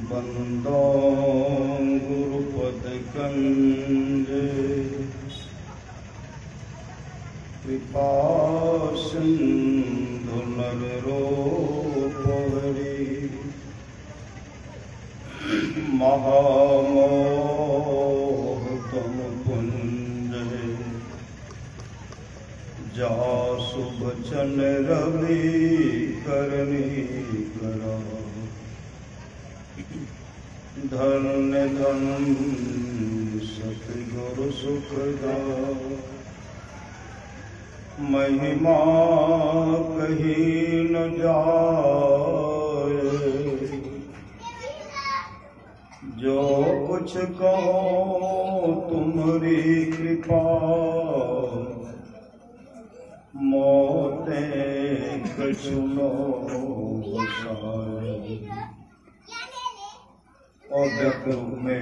बंदो गुरुपद कंज कृपा सिंधु नर रूप हरि महामोह तुम पुंज जासु बचन रवि करनी करा धन्य धन्य सतगुरु सुखदा महिमा कही न जाए जो कुछ कहो तुम्हारी कृपा मोते कछुनो और व्यक्त रूप में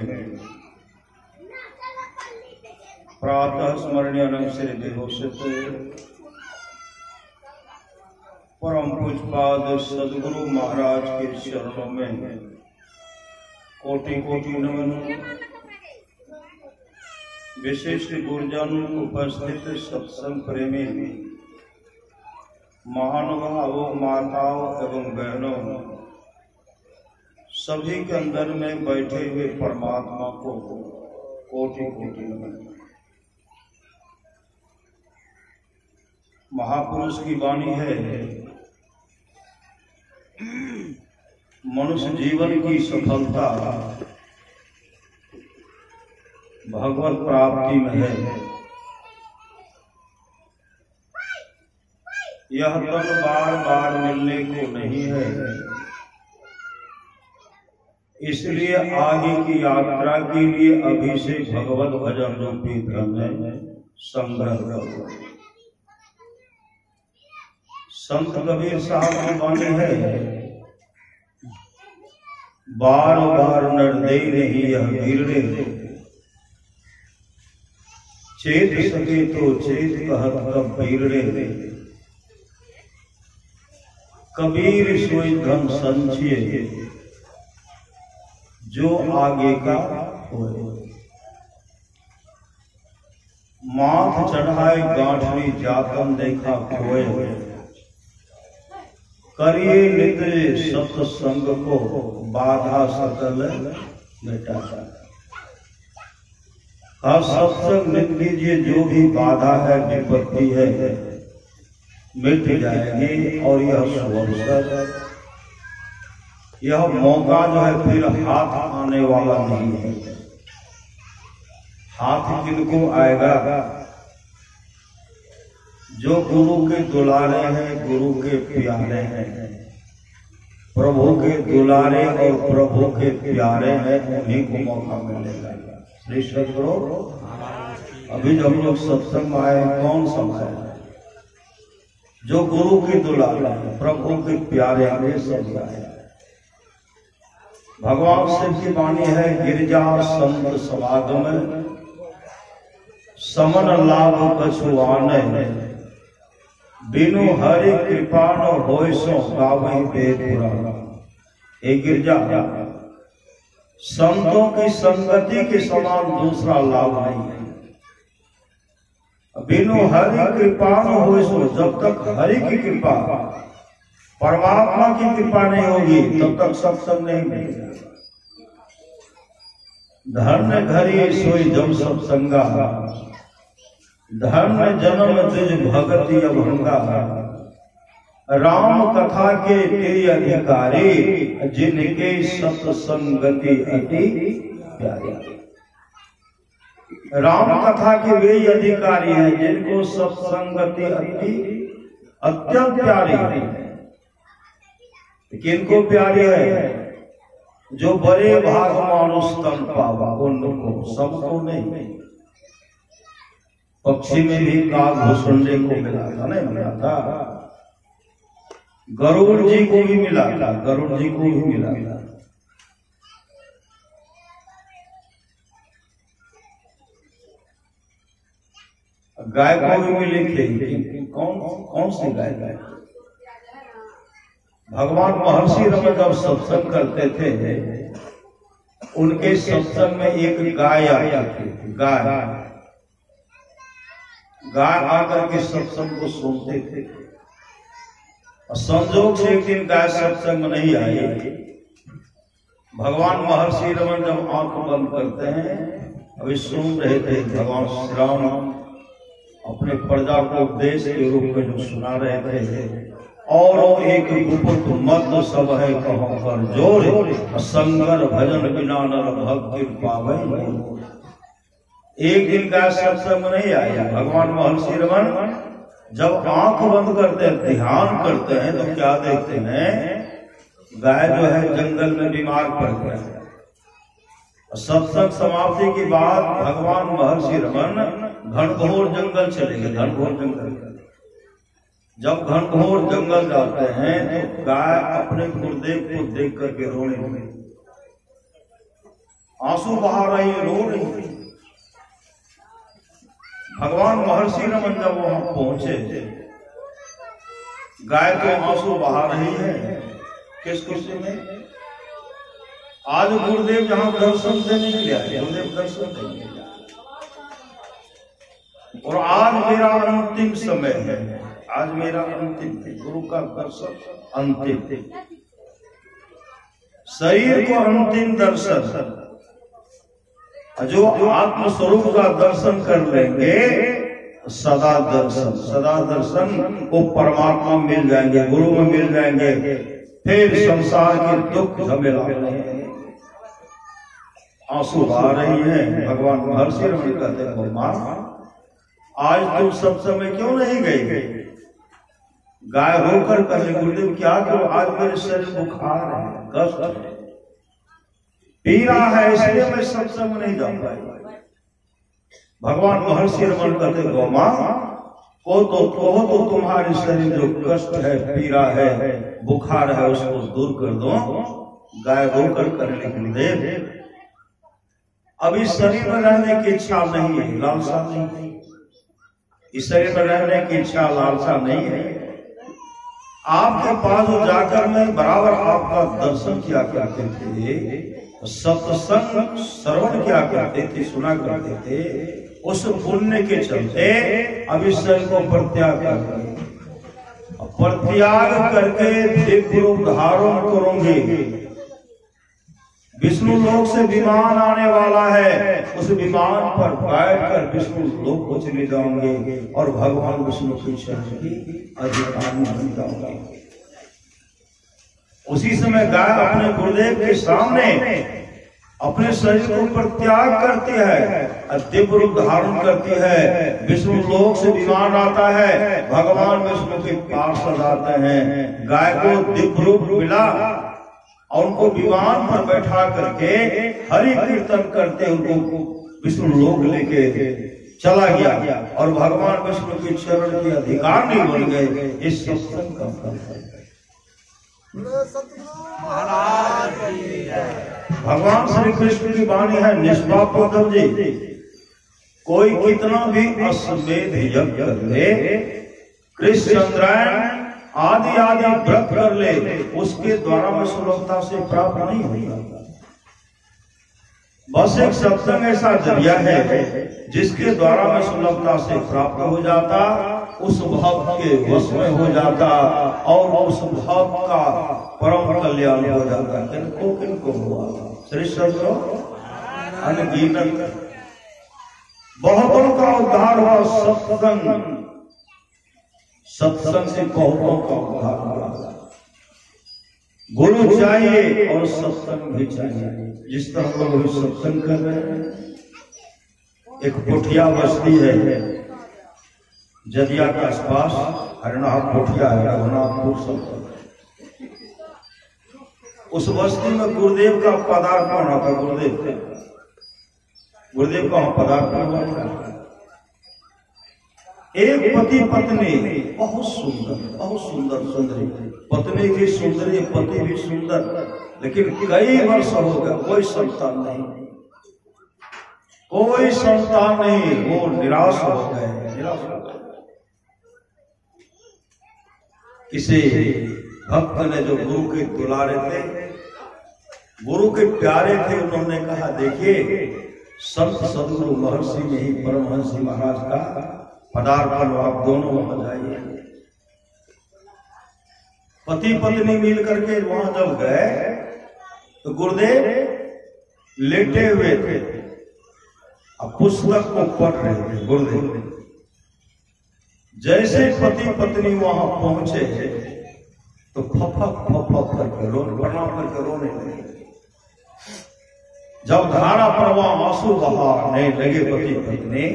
प्रातः स्मरणीय रंग से विभूषित परम पूज्यपाद सद्गुरु महाराज के चरणों में कोटि कोटि नमन। विशिष्ट गुरुजन उपस्थित सत्संग प्रेमी महानुभावों माताओं एवं बहनों सभी के अंदर में बैठे हुए परमात्मा को कोटि कोटि नमन। महापुरुष की वाणी है, मनुष्य जीवन की सफलता भगवत प्राप्ति में है। यह तन बार बार मिलने को नहीं है, इसलिए आगे की यात्रा के लिए अभी से भगवत भजन रूपी धन संग्रह करो। संत कबीर साहब की वाणी है, बार बार नर दे नहीं यह गिरने चेत सके तो चेत कहत कब पीरने कबीर सोई धन संचिए जो आगे का होए। माथ चढ़ाए गांठवी जातन देखा खोए करिए नित्य सत्संग को बाधा सकल मिटाता। हाँ, सत्संग नित्य लीजिए, जो भी बाधा है विपत्ति है मिट जाएगी और यह सुअवसर यह मौका जो है फिर हाथ आने वाला नहीं है। हाथ किनको आएगा? जो गुरु के दुलारे हैं, गुरु के प्यारे हैं, प्रभु के दुलारे और प्रभु के प्यारे हैं, उन्हीं को मौका मिलेगा। श्री सद्गुरु अभी जब लोग सत्संग में आए, कौन समय जो गुरु के दुलारे प्रभु के प्यारे हमें सब आए। भगवान शिव की वाणी है, गिरजा संत समागम समन लाभ कछुआने बिनु हरि कृपा न होय सो गावई वेद पुराण। एक गिरजा संतों की संगति के समान दूसरा लाभ नहीं है। बिनु हरि कृपा न होय सो, जब तक हरि की कृपा परमात्मा की कृपा नहीं होगी तब तक सत्संग नहीं मिलेगा। धन्य घरी सोई जब सत्संगा धन्य जन्म तुझ भगति अभंगा। राम कथा के ते अधिकारी जिनके सत्संगति अति प्यारी। राम कथा के वे अधिकारी हैं जिनको सत्संगति अति अत्यंत प्यारी है। किनको प्यारी है? जो बड़े भाग मानुष तन पावा, उनको, सबको नहीं। पक्षी में भी काग भुसुंडे को मिला था, नहीं मिला था? गरुड़ जी को भी मिला था, गरुड़ जी को भी मिला था। गाय को भी मिली थी, कौन सी गाय? भगवान महर्षि रमन जब सत्संग करते थे, उनके सत्संग में एक गाय आती थी। गाय आकर के सत्संग को सुनते थे। संजोग से एक दिन गाय सत्संग में नहीं आई। भगवान महर्षि रमन जब आंख बंद करते हैं, अभी सुन रहे थे, भगवान श्री राम अपने प्रजा को उपदेश के रूप में जो सुना रहे थे, और एक गुप्त मत सब है कहाँ पर जोर, संगर भजन बिना नर भक्ति पावे। एक दिन गाय सत्संग में नहीं आया। भगवान महर्षि रमन जब आंख बंद करते हैं, ध्यान करते हैं, तो क्या देखते हैं, गाय जो है जंगल में बीमार पड़ गया। सत्संग समाप्ति के बाद भगवान महर्षि रमन घनघोर जंगल चले गए। घनघोर जंगल, जब घनघोर जंगल जाते हैं तो गाय अपने गुरुदेव को देख करके रोने लगी, आंसू बहा रही, रो रही। भगवान महर्षि रमन जब वहां पहुंचे, गाय तो आंसू बहा रही है, किस खुशी में? आज गुरुदेव जहां दर्शन देने के लिए आए, गुरुदेव दर्शन देने के लिए, और आज मेरा अंतिम समय है, आज मेरा अंतिम गुरु का दर्शन, अंतिम शरीर को अंतिम दर्शन। जो आत्म स्वरूप का दर्शन कर लेंगे, सदा दर्शन, सदा दर्शन को परमात्मा मिल जाएंगे, गुरु में मिल जाएंगे, फिर संसार के दुख झमेला आंसू आ रही है। भगवान महर्षि रमन कहते हैं, मां आज तुम सत्संग में क्यों नहीं गई? गाय होकर कहे, गुरुदेव क्या करो, आज मेरे शरीर बुखार है, कष्ट है, पीड़ा है, इसलिए मैं सत्संग में नहीं जा पाई। भगवान महर्षि रमन कहते, गौ मां को तो तुम्हारे शरीर जो कष्ट है, पीड़ा है, बुखार है, उसको दूर कर दो। गाय होकर करने के लिए अभी शरीर में रहने की इच्छा नहीं है, लालसा नहीं है, इस शरीर में रहने की इच्छा लालसा नहीं है। आपके पास जाकर मैं बराबर आपका दर्शन किया करते थे, सत्संग श्रवण किया करते थे, सुना करते थे, उस पुण्य के चलते अभी शरीर को परित्याग करके दिव्य रूप धारण करूंगी। विष्णु लोक से विमान आने वाला है, उस विमान पर बैठकर विष्णु लोक को चले जाऊंगे और भगवान विष्णु की शरण की अधिकारी बन जाऊंगे। उसी समय गाय अपने गुरुदेव के सामने अपने शरीर को परित्याग करती है, दिव्य रूप धारण करती है, विष्णु लोक से विमान आता है, भगवान विष्णु के पार्षद आते हैं। गाय को दिव्य रूप मिला और उनको विमान पर बैठा करके हरि कीर्तन करते उनको विष्णु लोक लेके चला गया और भगवान विष्णु के चरण के अधिकारी बन गए। इस सत्संग का फल है। भगवान श्री कृष्ण की वाणी है, निष्पाप उद्धव जी, कोई कितना भी अश्वमेध यज्ञ कर ले, कृष्ण चंद्रायण आदि व्रत कर ले, उसके द्वारा में सुलभता से प्राप्त नहीं होता। बस एक सत्संग ऐसा जरिया है जिसके द्वारा में सुलभता से प्राप्त हो जाता, उस भक्त के वश में हो जाता और उस भक्त का परम कल्याण हो जाता। किनको हुआ? श्री सत्सो अनगिनत बहुतों का उद्धार हुआ। सत्संग से बहुतों का उद्धार हुआ। गुरु चाहिए और सत्संग भी चाहिए। जिस तरह हम लोग सत्संग कर रहे हैं, एक पुठिया बस्ती है जदिया के आसपास, हरिनाथ पुठिया है, रघुनाथपुर सब। उस बस्ती में गुरुदेव का पदार्पण होता। गुरुदेव का पदार्पण हुआ था। एक पति पत्नी, बहुत सुंदर सुंदरी, पत्नी भी सुंदरी, पति भी सुंदर, लेकिन कई वर्ष हो गए कोई संतान नहीं, वो निराश हो गए। किसी भक्त ने जो गुरु के दुलारे थे, गुरु के प्यारे थे, उन्होंने कहा देखिए संत सदगुरु महर्षि में ही परमहंस महाराज का पदार्पण, आप दोनों वहां जाइए। पति पत्नी मिल करके वहां जब गए तो गुरुदेव लेटे हुए थे, अब पुस्तक को पढ़ रहे थे। गुरुदेव जैसे पति पत्नी वहां पहुंचे तो फफक करके प्रणाम करके रोने लगे। जब धारा प्रवाह आंसू बहाने लगे पति पत्नी,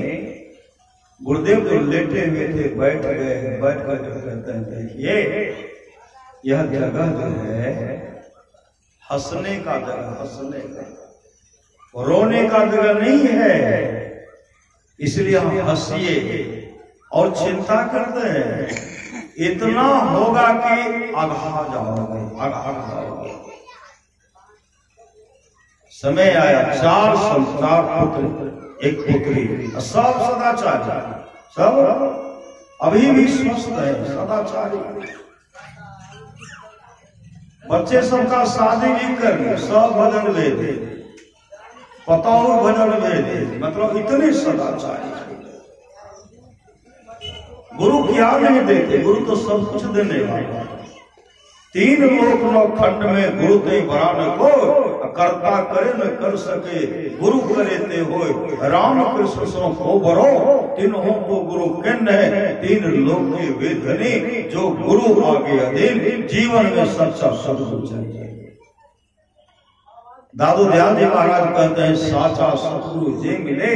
गुरुदेव जो लेटे हुए थे बैठ गए। बैठ कर जो कहते हैं देखिए यह जगह जो है हंसने का जगह, हंसने का, रोने का जगह नहीं है, इसलिए हम हंसिए और चिंता करते हैं इतना होगा कि आघा जाओगे, आघा जाओगे। समय आया, 4 संतान पुत्र, 1 पुत्री, सब सदाचारी, सब अभी भी स्वस्थ है, सदाचारी। बच्चे सबका शादी भी कर लिए, सब भजन वेद, पताऊ भजन वेद, मतलब इतने सदाचारी। गुरु क्या नहीं देते, गुरु तो सब कुछ देने वाला। 3 लोक 9 खंड में गुरु ते बरान को, कर्ता करे न कर सके, गुरु करे ते होय, राम कृष्ण सो को बरो, तीनों को गुरु किन्न है, 3 लोक के वेदनी, जो गुरु आगे अधीन, जीवन में सच्चा सदगुरु चाहिए। दादू दयाल जी महाराज कहते हैं साचा सतगुरु जे मिले,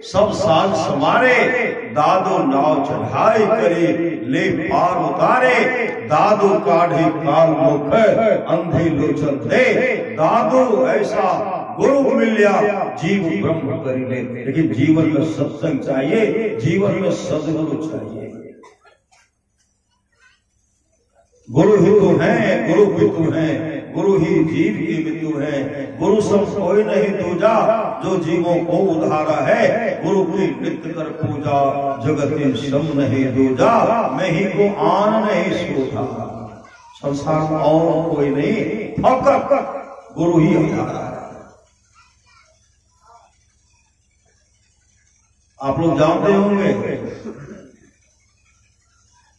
सब साज समारे, दादू नाव चढ़ाई करे, ले पार उतारे, दादू काढ़ी काल मुख, अंधे लोचन दे, दादू ऐसा गुरु मिलिया, जीव ब्रह्म करी ले। लेकिन जीवन में सत्संग चाहिए, जीवन में सदगुरु चाहिए। गुरु ही तो है, गुरु भी तो है, गुरु ही जीव की मृत्यु है, गुरु सब कोई नहीं दूजा, जो जीवों को उधारा है, गुरु की नित्य कर पूजा, जगत सम नहीं दूजा, मैं ही को आन नहीं सूझा। संसार में और कोई नहीं, फकत गुरु ही हमारा। आप लोग जानते होंगे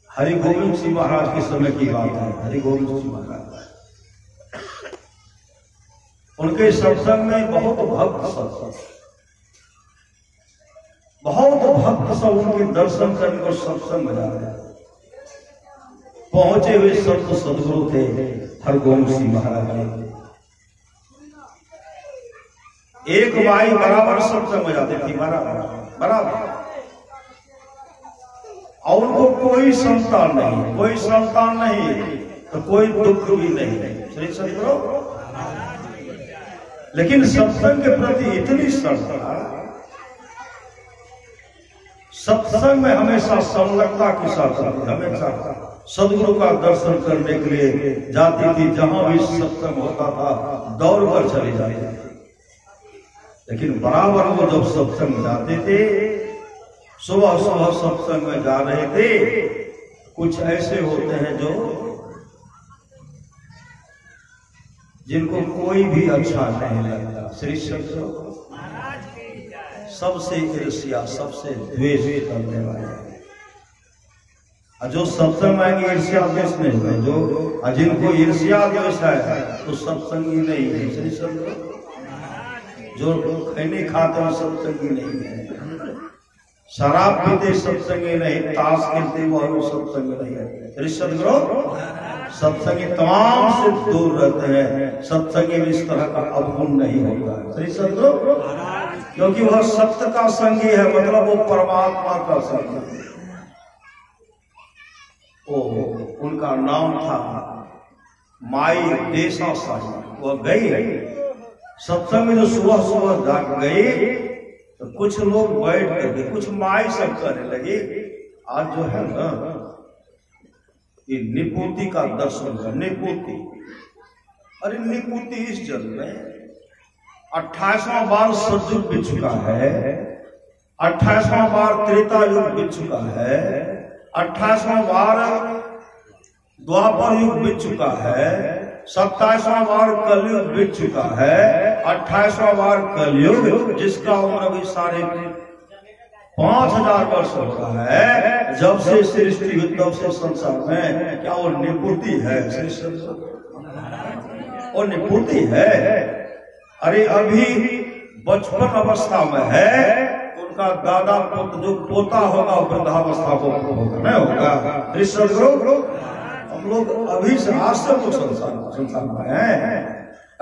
हरि गोविंद सिंह महाराज के समय की बात है। हरि गोविंद सिंह महाराज, उनके सत्संग में बहुत भक्त सब उनके दर्शन करने को सत्संग में जाते हैं। पहुंचे हुए संत सदगुरु थे हरि गोविंद सिंह महाराज। एक बाई बराबर सत्संग में जाती थी, बराबर, और उनको कोई संतान नहीं, कोई संतान नहीं तो कोई दुख भी नहीं। श्री सदगुरु, लेकिन सत्संग के प्रति इतनी श्रद्धा, सत्संग में हमेशा संलग्नता के साथ हमेशा सदगुरु का दर्शन करने के लिए जाती थी। जहां भी सत्संग होता था दौड़ कर चले जाते थे। लेकिन बराबर वो जब सत्संग जाते थे, सुबह सुबह सत्संग में जा रहे थे, कुछ ऐसे होते हैं जो जिनको कोई भी अच्छा नहीं लगता। श्री सदगुरु सबसे ईर्ष्या, सबसे द्वेष करने वाले, जो सत्संग में ईर्ष्या द्वेष नहीं है, जो जिनको ईर्ष्या द्वेष है तो सत्संगी नहीं है। श्री सदगुरु, जो खैनी खाते हैं सत्संगी नहीं है, शराब पीते सत्संगी नहीं, ताश खेलते वो सत्संग नहीं है। श्री सदगुरु, सत्संगी तमाम से दूर रहते हैं। सत्संगी में इस तरह का अवगुण नहीं होगा। श्री सदगुरु, क्योंकि वह सत्य का संगी है, मतलब वो परमात्मा का संगी है। उनका नाम था माई देशा साई। वह गई सत्संग में, जो सुबह सुबह जाग गई तो कुछ लोग बैठ करके कुछ माई सब करने लगे। आज जो है ना ये निपुति का दर्शन है। निपुति, अरे निपुति इस जन्म में 28वां बार सतयुग बीत चुका है, 28वां बार त्रेता युग बीत चुका है, 28वां बार द्वापर युग बीत चुका है, 27वां बार कलयुग बीत चुका है, 28वां बार कलयुग, जिसका उम्र अभी 5,500 वर्ष हो रहा है। जब से सृष्टि हुई तब से संसार में क्या वो निपुति है? वो निपुति है। अरे अभी बचपन अवस्था में है, उनका दादा पुत्र जो पोता होगा वृद्धावस्था को होगा नहीं होगा। हम लोग अभी से आज से कुछ संसार में है।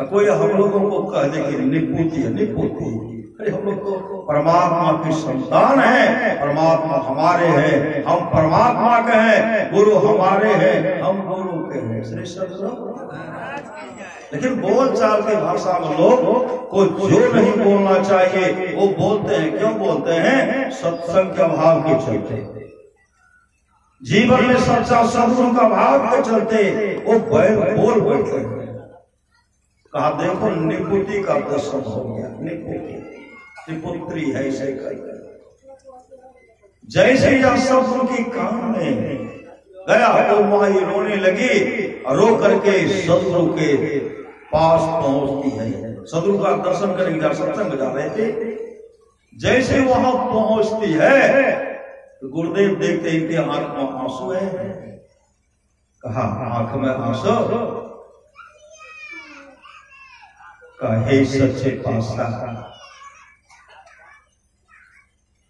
कोई हम लोगों को कह दे कि निपुति है, निपुति, अरे हम लोग तो परमात्मा की संतान है, परमात्मा हमारे हैं, हम परमात्मा के हैं, गुरु हमारे हैं, हम गुरु के हैं। श्री सत्संग। लेकिन बोल चाल की भाषा में लोग को जो नहीं बोलना चाहिए वो बोलते हैं। क्यों बोलते हैं? सत्संग के अभाव के चलते, जीवन में सच्चा सद्गुरु का भाव के चलते वो बोल बैठते हैं। कहा देखो निपुति का दर्शन हो गया, निपुत्री है ऐसे करके। जैसे यह सद्गुरु की काम में गया तो माई रोने लगी, रो करके सद्गुरु के पास पहुंचती है। सद्गुरु का दर्शन करने के सत्संग जा रहे थे, जैसे वहां पहुंचती है तो गुरुदेव देखते इनके आंख में आंसू है। कहा आंख में आंसू? कहे सच्चे पातशाह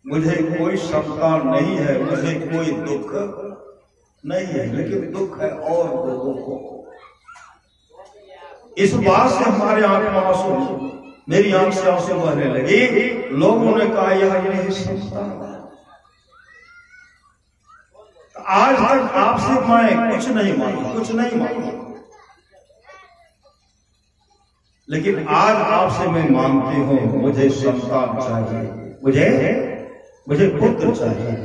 मुझे कोई संतान नहीं है, मुझे कोई दुख नहीं है, लेकिन दुख है और लोगों को। इस बात से हमारे आंख में आंसू, मेरी आंख से आंसू बहने लगी। लोगों ने कहा यह नहीं संतान। आज तक आपसे मैं कुछ नहीं मांगा, कुछ नहीं मांगा, लेकिन आज आपसे मैं मांगती हूं मुझे संतान चाहिए, मुझे पुत्र चाहिए।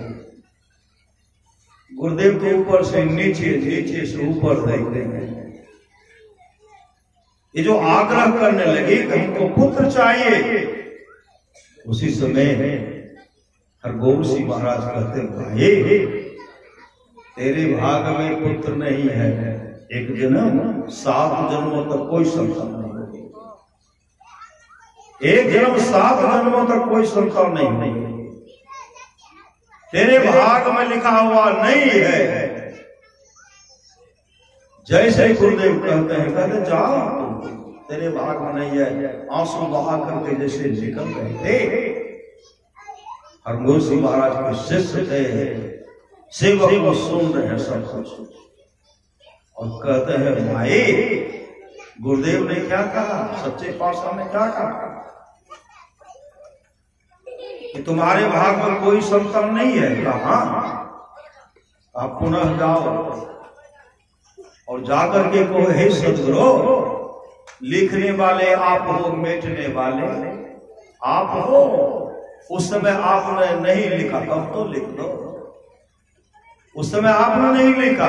गुरुदेव के ऊपर से नीचे, नीचे से ऊपर देखते हैं। ये जो आग्रह करने लगी कि हमको पुत्र चाहिए, उसी समय हरगोविंद सिंह महाराज कहते भाई तेरे भाग में पुत्र नहीं है, एक जन्म 7 जन्मों तक कोई संतान नहीं, एक जन्म 7 जन्मों तक कोई संतान नहीं, तेरे भाग में लिखा हुआ नहीं है। जैसे गुरुदेव कहते हैं, कहते जाओ तेरे भाग में नहीं है। आंसू बहा करके जैसे निकल रहे थे, हरगोविंद सिंह महाराज के शिष्य थे, सेवक वो सुन रहे हैं सब कुछ और कहते हैं भाई गुरुदेव ने क्या कहा, सच्चे पातशाह ने क्या कहा कि तुम्हारे भाग में कोई संतान नहीं है। कहा आप पुनः जाओ और जाकर के कहो हे सद्गुरु, लिखने वाले आप हो, मिटने वाले आप हो। उस समय आपने नहीं लिखा, अब तो लिख दो। उस समय आपने नहीं लिखा,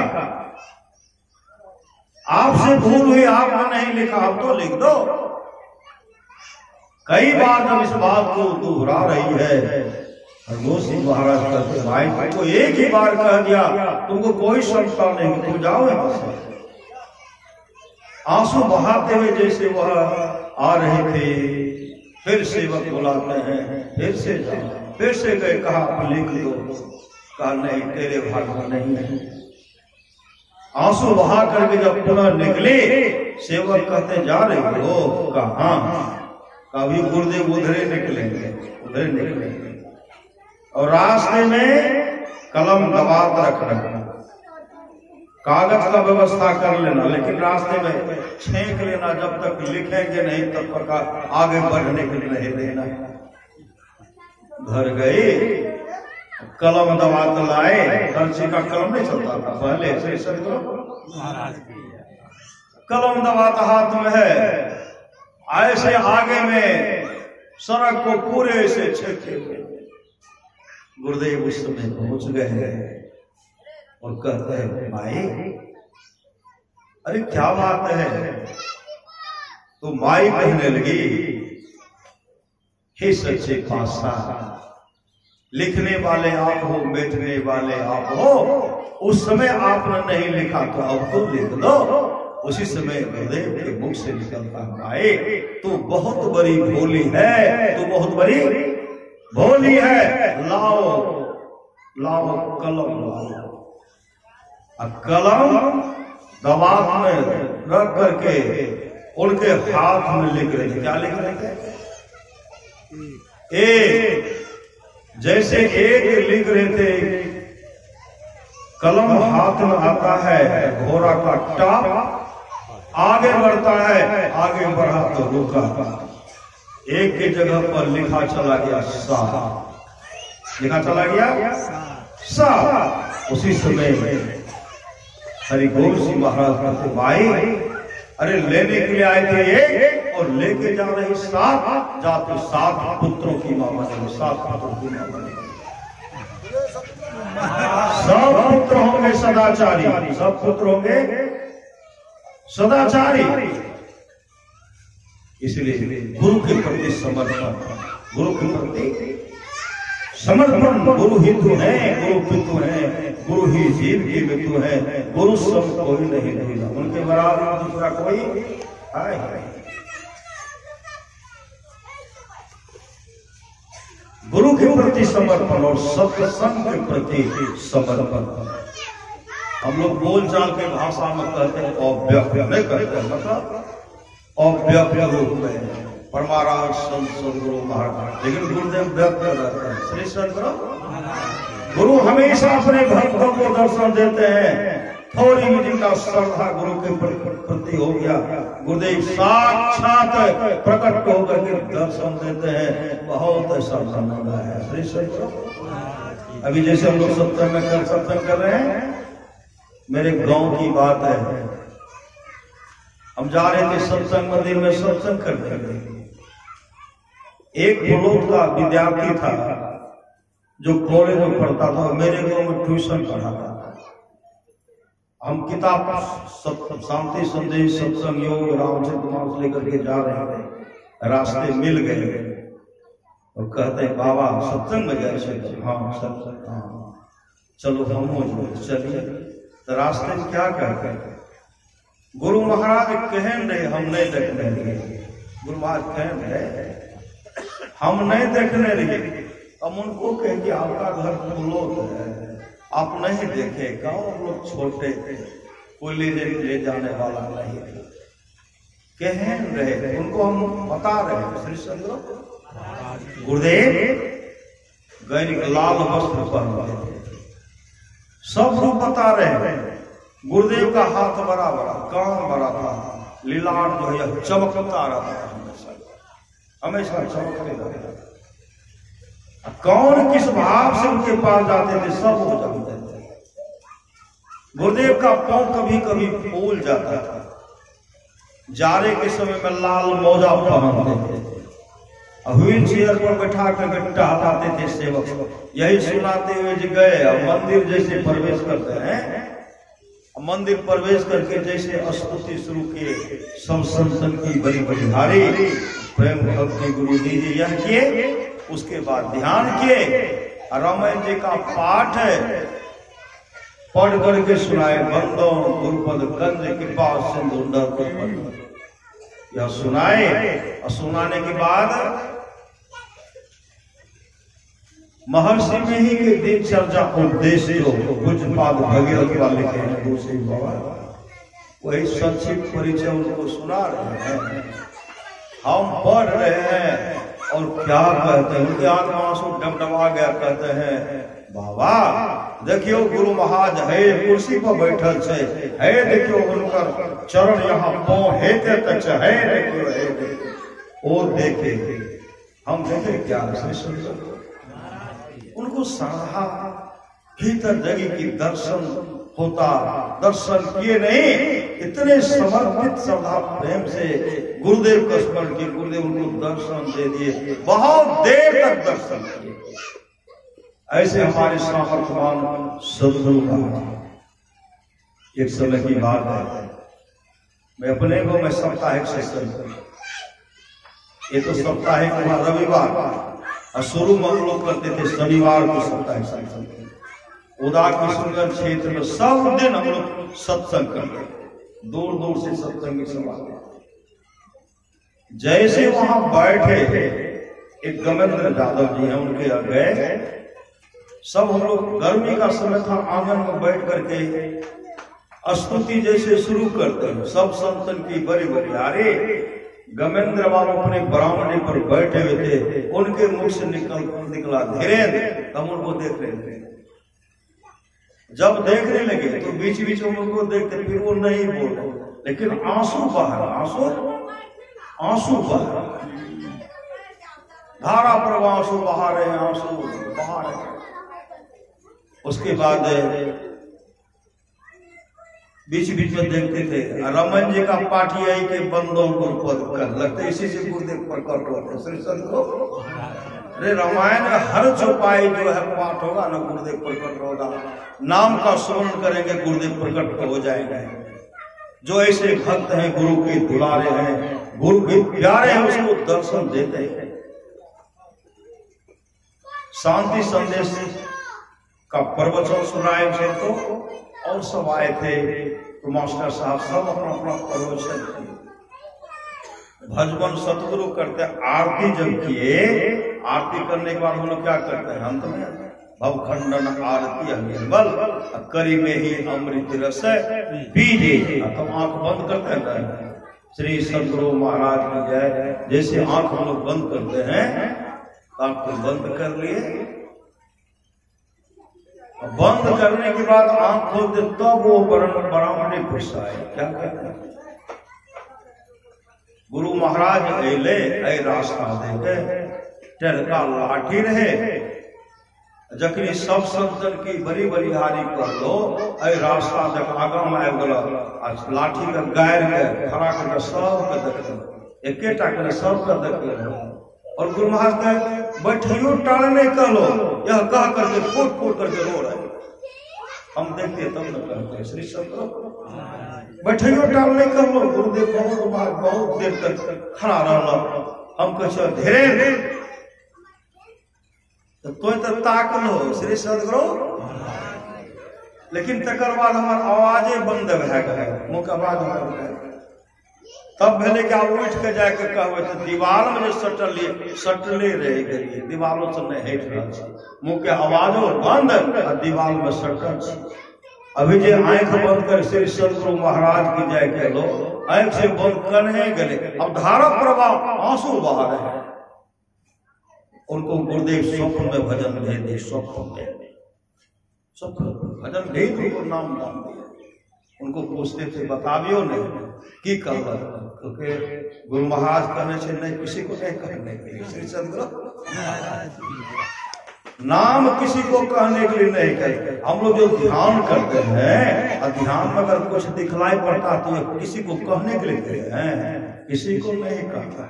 आपसे भूल हुई, आपने नहीं लिखा, अब तो लिख दो। कई बार जब इस बात को दोहरा रही है, हरगोविंद सिंह महाराज कहते भाई तुमको एक ही बार कह दिया, तुमको कोई संतान नहीं, तुम जाओ यहां से। आंसू बहाते हुए जैसे वह आ रहे थे, फिर सेवक बुलाते हैं, फिर से जाओ, फिर से गए, कहा लिख दो। कहा नहीं तेरे भाग में नहीं है। आंसू बहा करके जब पुनः निकले, सेवक कहते जा रहे हो? कहा कभी गुरुदेव उधरे निकलेंगे, उधरे निकलेंगे। और रास्ते में कलम दबात रखना, कागज का व्यवस्था कर लेना, लेकिन रास्ते में छेंक लेना, जब तक लिखेंगे नहीं तब तक आगे बढ़ने के लिए नहीं देना। घर गए, कलम दबात लाए, दर्जी का कलम नहीं चलता था पहले से, कलम दबाता हाथ में है, ऐसे आगे में सड़क को पूरे से छेके। गुरुदेव उस समय पहुंच गए हैं और कहते हैं भाई अरे क्या बात है? तो माई कहने लगी हे सच्चे पातशाह, लिखने वाले आप हो, बैठने वाले आप हो। उस समय आपने नहीं लिखा तो अब तो लिख दो। उसी समय गुरुदेव के मुख से निकलता आए, तू बहुत बड़ी भोली है, तू बहुत बड़ी भोली है, लाओ लाओ कलम लाओ। कलम दवात में रख करके उनके हाथ में लिख रहे थे। क्या लिख रहे थे? एक, जैसे एक लिख रहे थे, कलम हाथ में आता है, घोड़ा का टाप आगे बढ़ता है, आगे बढ़ा तो रुका, एक की जगह पर लिखा चला गया सा, लिखा चला गया सा। उसी समय हरि गोविंद सिंह महाराज कहते, भाई अरे लेने के लिए आए थे एक और लेके जा रही सात, जाते 7 पुत्रों की मां बनेगी, 7 पुत्रों की मां बनेगी। सब पुत्र होंगे सदाचारी, सब पुत्र होंगे सदाचारी। इसलिए गुरु के प्रति समर्पण, गुरु के प्रति समर्पण। गुरु ही तू है, गुरु पितु है, गुरु ही जीव की मृत्यु है, गुरु सब कोई नहीं दूजा, उनके बराबर दूसरा कोई है। गुरु के प्रति समर्पण और सत्संग के प्रति समर्पण। हम लोग बोलचाल के भाषा में कहते हैं अव्यक्त, नहीं कहते, मतलब अव्यक्त रूप में परमाराज संत सदगुरु महाराज, लेकिन गुरुदेव व्यक्त रहते हैं। श्री सदगुरु गुरु हमेशा अपने भक्तों को दर्शन देते हैं। थोड़ी भी जिनका श्रद्धा गुरु के प्रति हो गया, गुरुदेव साक्षात प्रकट होकर के दर्शन देते हैं। बहुत ऐसा संबंध है। श्री सदगुरु अभी जैसे हम लोग सत्संग कर रहे हैं, मेरे गांव की बात है, हम जा रहे थे सत्संग मंदिर में सत्संग करने। एक फुलोत का विद्यार्थी था जो कॉलेज में पढ़ता था, मेरे गांव में ट्यूशन पढ़ाता था। हम किताब शांति संदेश सत्संग योग रामचंद्र मानस लेकर के जा रहे थे, रास्ते मिल गए और कहते हैं बाबा सत्संग में जाए। हाँ सत्संग, हाँ चलो हम चलिए। तो रास्ते में क्या कहते हैं, गुरु महाराज कहन रहे हम नहीं देखने रहे, गुरु महाराज कहन रहे हम नहीं देखने रहे। हम उनको कहे कि आपका घर फुलोत है, आप नहीं देखे, गाँव लोग छोटे थे, कोई ले जाने वाला नहीं थे, कहन रहे। उनको हम बता रहे श्री सदगुरु गुरुदेव गैरिक लाल वस्त्र पहनते थे, सब रूप बता रहे हैं। गुरुदेव का हाथ बड़ा बड़ा, कान बड़ा था, लीलाट जो है चमकता रहता था, हमेशा चमकते रहता। कौन किस भाव से उनके पास जाते थे सब हो जानते थे। गुरुदेव का पांव कभी कभी फूल जाता था, जाड़े के समय में लाल मोजा पहनते थे, व्हील चेयर पर बैठा कर टहलाते थे सेवक। यही सुनाते हुए जो गए, मंदिर जैसे प्रवेश करते हैं, मंदिर प्रवेश करके जैसे स्तुति शुरू किए, सब संतन की बड़ी बलिहारी प्रेम भक्ति गुरु दीजिए यह किए। उसके बाद ध्यान किए, रामायण जी का पाठ है पढ़ करके सुनाए। बंदो गुरुपद गंज कृपा सिंधु यह सुनाए, और सुनाने के बाद महर्षि में ही के दिनचर्या उपदेश जो पूज्यपाद भगीरथ वाले लिखे हैं गुरु सिंह बाबा, वही संक्षिप्त परिचय उनको सुना रहे हैं, हम पढ़ रहे हैं। और क्या कहते हैं, उनके आत्मा से डमडमा गया, कहते हैं बाबा देखियो गुरु महाराज है कुर्सी पर बैठल है, देखियो उनकर चरण यहाँ पांव हेते तक है, देखियो है, देखियो वो देखे, हम देखे क्या उनको साधा भीतर जगह की दर्शन होता, दर्शन किए नहीं, इतने समर्पित श्रद्धा प्रेम से गुरुदेव का स्मरण किए, गुरुदेव उनको दर्शन दे दिए, बहुत देर तक दर्शन किए। ऐसे हमारे सामर्थ्यवान सदगुरु का एक समय की बात है, मैं अपने को मैं साप्ताहिक सत्संग, ये तो साप्ताहिक रविवार, और शुरू में हम लोग करते थे शनिवार को सप्ताह सत्संग। उदा किशनगंज क्षेत्र में सब दिन हम लोग सत्संग करते, दूर दूर से सत्संगी सब आते। जैसे वहां बैठे एक गमेंद्र यादव जी हैं, उनके यहाँ गए, सब हम लोग गर्मी का समय था, आंगन में बैठ करके स्तुति जैसे शुरू करते हैं, सब संतन की बड़ी बड़ी। अरे गमेंद्र बाबू अपने बरामदे पर बैठे हुए थे, उनके मुख से निकला धीरेन्द्र, हम उनको देख रहे थे। जब देखने लगे तो बीच बीच में उनको देखते, फिर वो नहीं बोले, लेकिन आंसू बहा, आंसू बहा, धारा प्रवाह आंसू बहा रहे हैं, आंसू बहा रहे हैं। उसके बाद बीच बीच में देखते थे रमन जी का पाठी आई के बंदों को पद कर लगते, इसी से गुरुदेव प्रकट होते श्री संत। अरे रामायण में हर चौपाई जो है पाठ होगा ना, गुरुदेव प्रकट होगा, नाम का स्मरण करेंगे गुरुदेव प्रकट हो जाएंगे। जो ऐसे भक्त हैं, गुरु के दुलारे हैं, गुरु के प्यारे हैं, उसको दर्शन देते हैं। शांति संदेश का प्रवचन सुनाए सबको, और सब आए थे तो मास्टर साहब सब अपना अपना प्रवचन, भजन सतगुरु करते। आरती जब किए, आरती करने के बाद हम लोग क्या करते हैं, अंत में भवखंडन आरती अनिर्बल करी में ही अमृत रस पीजे, तो आंख बंद करते हैं। श्री सतगुरु महाराज की जय। जैसे आंख हम लोग बंद करते हैं, आंख को बंद कर लिए, बंद करने के बाद आंख खोलते, तब वो बरामदे घुसाए। क्या कहते हैं, गुरु महाराज अले ऐ रास्ता देखे टेढ़का लाठी रहे, जखनी सब संतन की बड़ी बड़ी हारी कर लो, ऐ रास्ता जब आगा में आबि गेल, लाठी के गाड़ के खड़ा करके सबके देख, एकेटा के सबके देख। और गुरु महाराज के बैठियो टाल नहीं करो, यह कह करके फूट फूट करके रो रहे। हम देखते तब न कहते श्री संत बैठियो टाल नहीं कर लो। गुरुदेव बहुत देर तक खड़ा रहा, हम कह धीरे तो ताक लो श्री सतगुरु, लेकिन तकर बाद हमार आवाजे बंद भए गए, मुख आवाज तब भेले कि आप उठ के जाके कहबे तो दीवार में सटले रह गई, दीवारों से नहीं हट रहा, मुंह के आवाजों बंद और दीवार में सटल। अभी जे आंख बंद कर श्री सतगुरु महाराज की जय के लो, आंख से बंद करने गए, अब धारा प्रवाह आंसू बहा रहे हैं। उनको गुरुदेव स्वप्न में भजन भेज दे, स्वप्न भजन भेज, उनको नाम दिया। उनको पूछते थे बताबियो नहीं की कर, क्योंकि गुरु महाराज कहने से नहीं, किसी को नहीं कहने के लिए, श्री सतगुरु नाम किसी को कहने के लिए नहीं कहते। हम लोग जो ध्यान करते हैं, और ध्यान में अगर कुछ दिखलाई पड़ता तो किसी को कहने के लिए कहते हैं, किसी को नहीं कहता।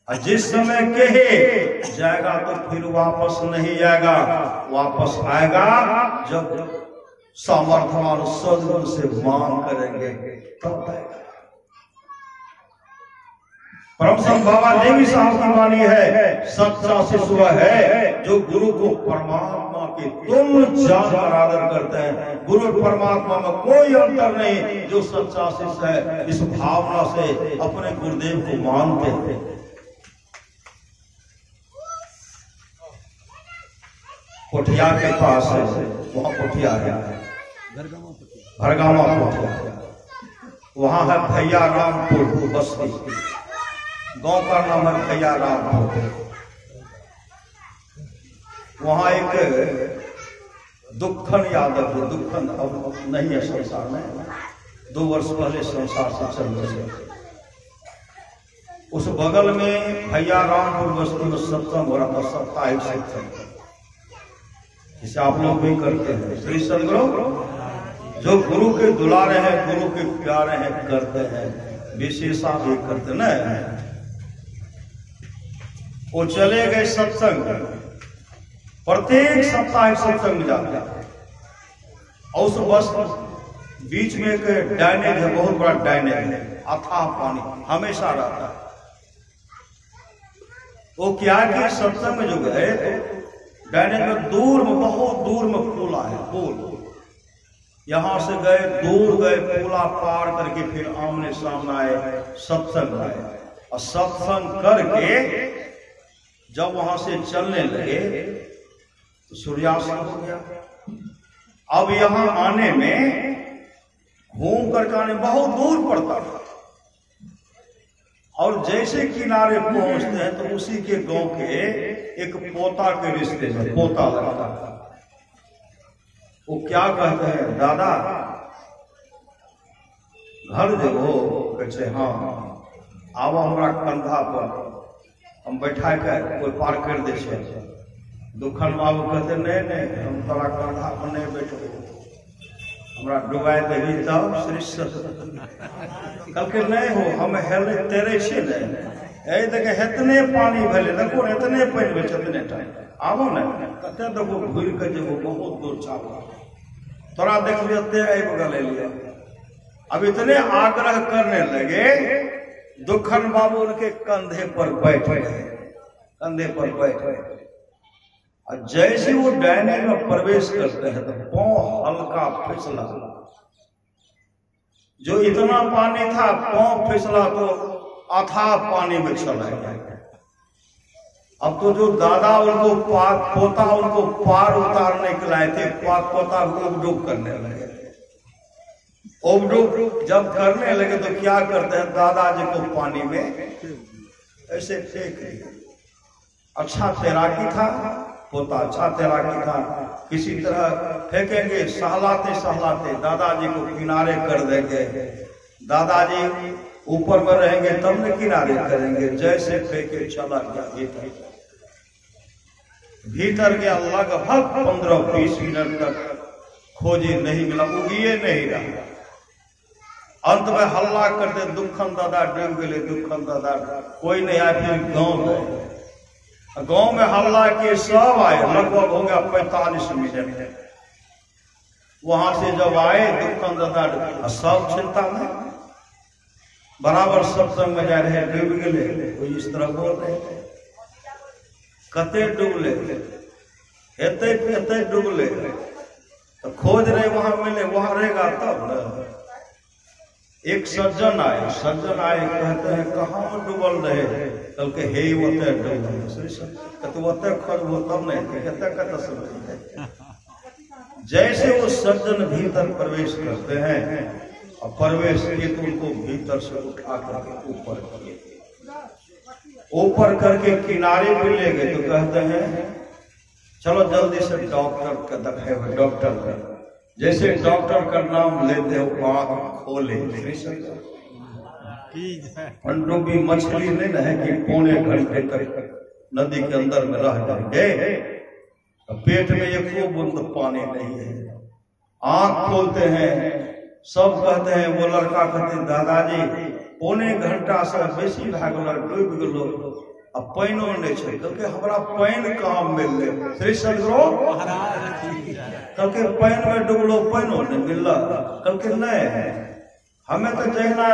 और जिस समय कहे जाएगा तो फिर वापस नहीं आएगा, वापस आएगा जब सामर्थ्यवान सदगुरु से मांग करेंगे तब आएगा। परम संत बाबा देवी साहब की वाणी है, सच्चा शिष्य वह है जो गुरु को परमात्मा के तुम जानकर आदर करते हैं। गुरु और परमात्मा में कोई अंतर नहीं। जो सच्चा शिष्य है इस भावना से अपने गुरुदेव को मानते थे। कोठिया के पास है, वहां कोठिया है, भरगामा कोठिया, वहां है भैया रामपुर बस्ती, गांव का नाम है भैया रामपुर। वहां एक दुखन यादव है, दुखन अब नहीं है संसार में, 2 वर्ष पहले संसार से चल रहे। उस बगल में भैया रामपुर बस्ती में सत्संग हो रहा था, साप्ताहिक सत्संग, जिसे आप लोग भी करते हैं। श्री सतगुरु जो गुरु के दुलारे हैं, गुरु के प्यारे हैं, करते हैं, विशेषा भी करते ना। वो चले गए सत्संग, प्रत्येक सप्ताह सत्संग में जाते हैं। और उस बस बीच में एक डायनेज है, बहुत बड़ा डायनेज है, अथाह पानी हमेशा रहता है। वो क्या कि सत्संग में जो गए तो डायने में दूर में, बहुत दूर में पुल आए, पुल यहां से गए, दूर गए, पुला पार करके फिर आमने सामने आए, सत्संग आए, और सत्संग करके जब वहां से चलने लगे तो सूर्यास्त हो गया। अब यहां आने में, घूम करके आने बहुत दूर पड़ता था, और जैसे किनारे पहुंचते हैं तो उसी के गांव के एक पोता के रिश्ते में, पोता लगता था, वो क्या कहते हैं, दादा घर देवो, कहते हाँ, आव हमारा कंधा पर हम बैठा कर कोई पार कर दे छे। दुखन बाबू कहते नहीं नहीं, हम तोरा कंधा पर नहीं बैठो, हमरा डुबाई देवी तब श्री कहलके नहीं हो, हम हेले तेरे छे नहीं, देखे हेतने पानी भेले, देखो एतने पानी भेल एतने टाइम, आबो ने कते देखो घुर के जेबो, बहुत दूर चाबो, तोरा देख लियो ते आबि गेल लियो। अब इतने आग्रह करने लगे, दुखन बाबू उनके कंधे पर बैठ गए, कंधे पर बैठ गए, और जैसे वो डायने में प्रवेश करते हैं तो पांव हल्का फिसला, जो इतना पानी था पांव फिसला तो अथाह पानी में चला गया। अब तो जो दादा उनको पोता उनको पार उतारने के लाए थे, पोता उबडूब करने लगे, उबडूब जब करने लगे तो क्या करते हैं, दादाजी को पानी में ऐसे फेंक दिया। अच्छा तैराकी था पोता, अच्छा तैराकी था, किसी तरह फेंकेंगे, सहलाते सहलाते दादाजी को किनारे कर देंगे, दादाजी ऊपर में रहेंगे तब न किनारे करेंगे, जैसे फेंके चला गया भीतर गया, लगभग 15-20 मिनट तक खोजे नहीं मिला, उगिए नहीं रहा। अंत में हल्ला करते दुखन दादा डूब गए, दुखन दादा, कोई नहीं आया। फिर गांव गए, गांव में हल्ला किए, सब आए, लगभग हो गया 45 मिनट। वहां से जब आए दुखन दादा सब चिंता में, बराबर सत्संग में जा रहे, डूब गए, कोई इस तरह बोल रहे, कते डूबले, हेते डूबले, तो खोज रहे, वहां मिले, वहां रहेगा तब न। एक सज्जन आए, कहते हैं कहाँ डूबल रहे, कल के हे ओते डूबल, ओते खोजबो तब नहीं, कते समझ। जैसे वो सज्जन भीतर प्रवेश करते हैं, और प्रवेश किए तो उनको भीतर से उठा करके ऊपर करके किनारे पे ले गए, तो कहते हैं चलो जल्दी से डॉक्टर का दिखाए, डॉक्टर का। जैसे डॉक्टर का नाम लेते हो आंख खोले, पनडुब्बी मछली नहीं ना है कि पौने घंटे तक नदी के अंदर में रह जाएंगे, पेट में एक बूंद पानी नहीं है। आंख खोलते हैं, सब कहते हैं, वो लड़का कहते हैं दादाजी पौने घंटा से बेसी भए गेल, डूबि गेलो, अब पानिओ नहीं छै, कहलकै हमरा पानि कहाँ मिलले, श्री सदगुरु कहलकै पानि में डूबलो, पानिओ नहीं मिलल, कहलकै नहीं हमें तो जहिना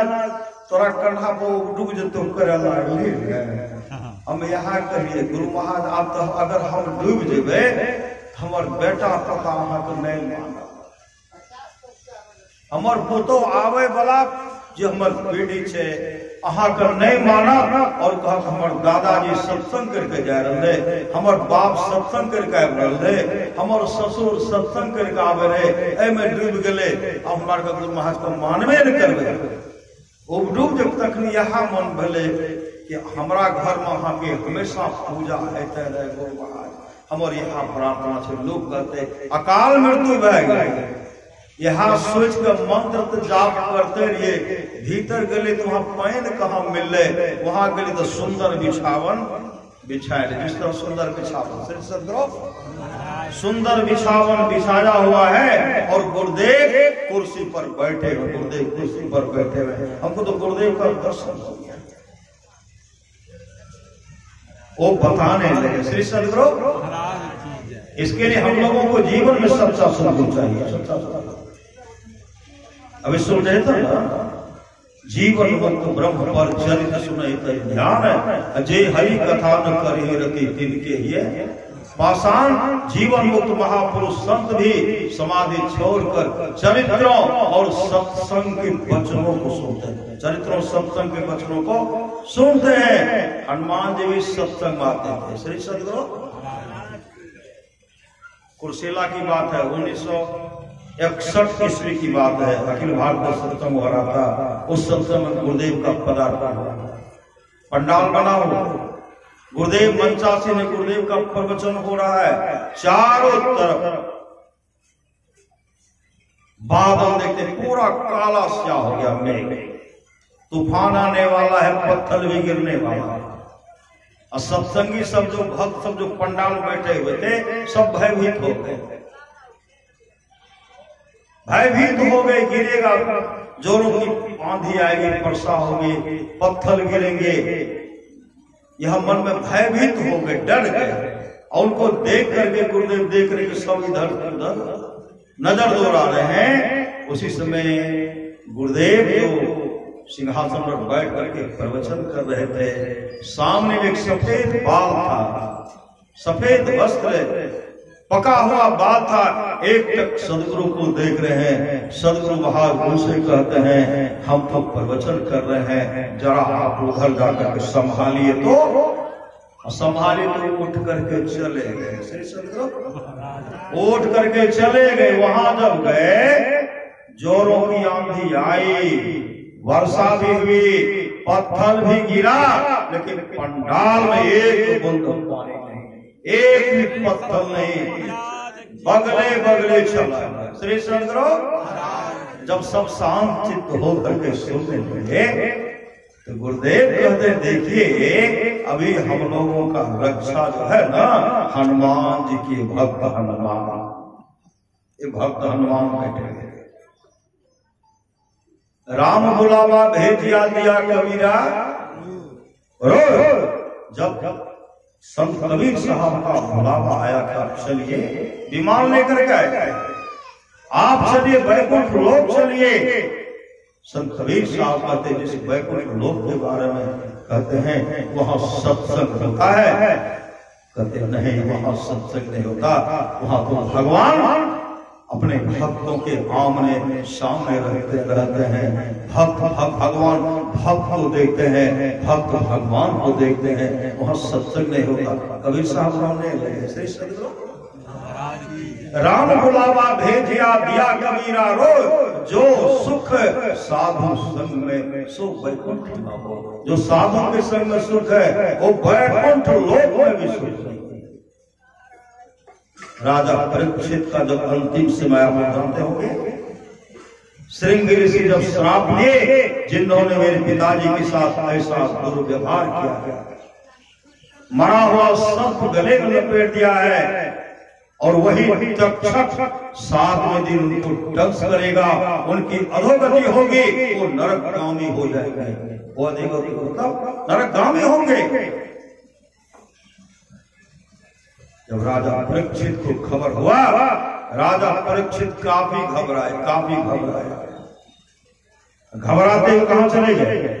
तोरा कंधा पर डूब जेतो करे लागली, हम यहाँ करिए गुरु महाराज, आब तो अगर हम डूब जेबे हमर बेटा पता अहाँके नहीं मानब, हमर पुतो आवे वाला जो हमर पीढ़ी छे अहाँके नहीं मानब, और कहत हमर दादाजी सत्संग करके जा रहे, हमर बाप सत्संग करके आबि रहे, हमर ससुर सत्संग करके आबे रहे, एमे डूब गेले, हमार के गुरु महाराज को मानबे न करबे। उबडूब जब तक यहाँ मन भेले कि हमरा घर में अहाँके हमेशा पूजा होते रहे गुरु महाराज, हमर यहाँ प्रार्थना छे, लोग कहते अकाल मृत्यु भए गेल, यहाँ सोच के मंत्र जाप करते रहिए, भीतर गले तो वहां पानी कहाँ मिलले, वहां गले तो सुंदर बिछावन बिछाए, जिस तरह सुंदर बिछावन सुंदर बिछावन बिछाया हुआ है, और गुरुदेव कुर्सी पर बैठे हुए, गुरुदेव कुर्सी पर बैठे हुए, हमको तो गुरुदेव का दर्शन हो गया। वो बताने लगे श्री सदगुरु, इसके लिए हम लोगों को जीवन में सच्चा सुनना चाहिए, सच्चा सुनना। अभी सुन रहे थे ना, जीवन मुक्त ब्रह्म पर चरित सुनहि तहि ध्यान, अजय हरि कथा न करहि रति तिनके हिय पाषाण। जीवन मुक्त महापुरुष संत भी समाधि छोड़कर चरित्रों और सत्संग के वचनों को सुनते हैं, चरित्रों सत्संग के वचनों को सुनते हैं। हनुमान जी भी सत्संग आते थे। श्री सदगुरु कुर्सेला की बात है, 1961 ईस्वी की बात है। अखिल भारतीय सत्संग हो रहा था। उस सत्संग में गुरुदेव का पदार्पण हुआ, पंडाल बना हुआ, गुरुदेव मंचासी ने गुरुदेव का प्रवचन हो रहा है। चारों तरफ बादल देखते पूरा काला स्याह हो गया, मेघ, तूफान आने वाला है, पत्थर भी गिरने वाला है। और सत्संगी सब जो भक्त सब जो पंडाल बैठे हुए थे सब भयभीत हो गए, भयभीत हो गए। गिरेगा, जोरों की आंधी आएगी, वर्षा होगी, पत्थर गिरेंगे। यह मन में भयभीत हो गए, डर गए। और उनको देख करके गुरुदेव देख रहे कि सब इधर उधर नजर दौड़ा रहे हैं। उसी समय गुरुदेव जो सिंहासन पर बैठ करके प्रवचन कर रहे थे, सामने एक सफेद बाल था, सफेद वस्त्र, पका हुआ बाल था। एक टक सदगुरु को देख रहे हैं। सदगुरु बाहर मुझसे कहते हैं, हम तो प्रवचन कर रहे हैं, जरा आप उधर जाकर के संभालिए। तो संभालिए तो उठ करके चले गए। श्री सदगुरु उठ करके चले गए। वहां जब गए, जोरों की आंधी आई, वर्षा भी हुई, पत्थर भी गिरा, लेकिन पंडाल में एक बूंद पानी नहीं, एक भी पत्थर नहीं, बगले बगले चला। श्री सदगुरु जब सब शांत चित्त हो करके सुनने लगे तो गुरुदेव कहते, देखिए अभी हम लोगों का रक्षा जो है ना, हनुमान जी के भक्त हनुमान, ये भक्त हनुमान बैठे हैं। राम बुलावा भेजिया दिया कबीरा, रो जब संत कबीर साहब का बुलावा आया था, चलिए विमान लेकर गए, आप चलिए बैकुंठ लोक चलिए। संत कबीर साहब कहते, जिस बैकुंठ लोक के बारे में कहते हैं वहां सत्संग होता है, कहते नहीं वहां सत्संग नहीं होता, वहां तो भगवान अपने भक्तों के आमने सामने रहते हैं। भक्त भगवान भक्त को देखते हैं, भक्त भगवान को देखते हैं, वहां सत्संग नहीं होता। कबीर साहब रोने लगे। श्री सदगुरु राम बुलावा भेजिया दिया कबीरा, रो जो सुख साधु संग में सो बैकुंठ न हो। जो साधु के संग में सुख है वो बैकुंठ लोक में भी सुख है। राजा परीक्षित का जब अंतिम समय आप जानते होंगे, श्रृंगी ऋषि जब श्राप दिए, जिन्होंने मेरे पिताजी के साथ ऐसा दुर्व्यवहार किया, मरा हुआ सर्प गले में लपेट दिया है, और वही तक्षक 7वें दिन उनको दंश करेगा, उनकी अधोगति होगी, वो नरकगामी हो जाएंगे। वो अधोगति मतलब नरकगामी होंगे। जब राजा परीक्षित को खबर हुआ, राजा परीक्षित काफी घबराए, घबराते हुए कहां चले गए?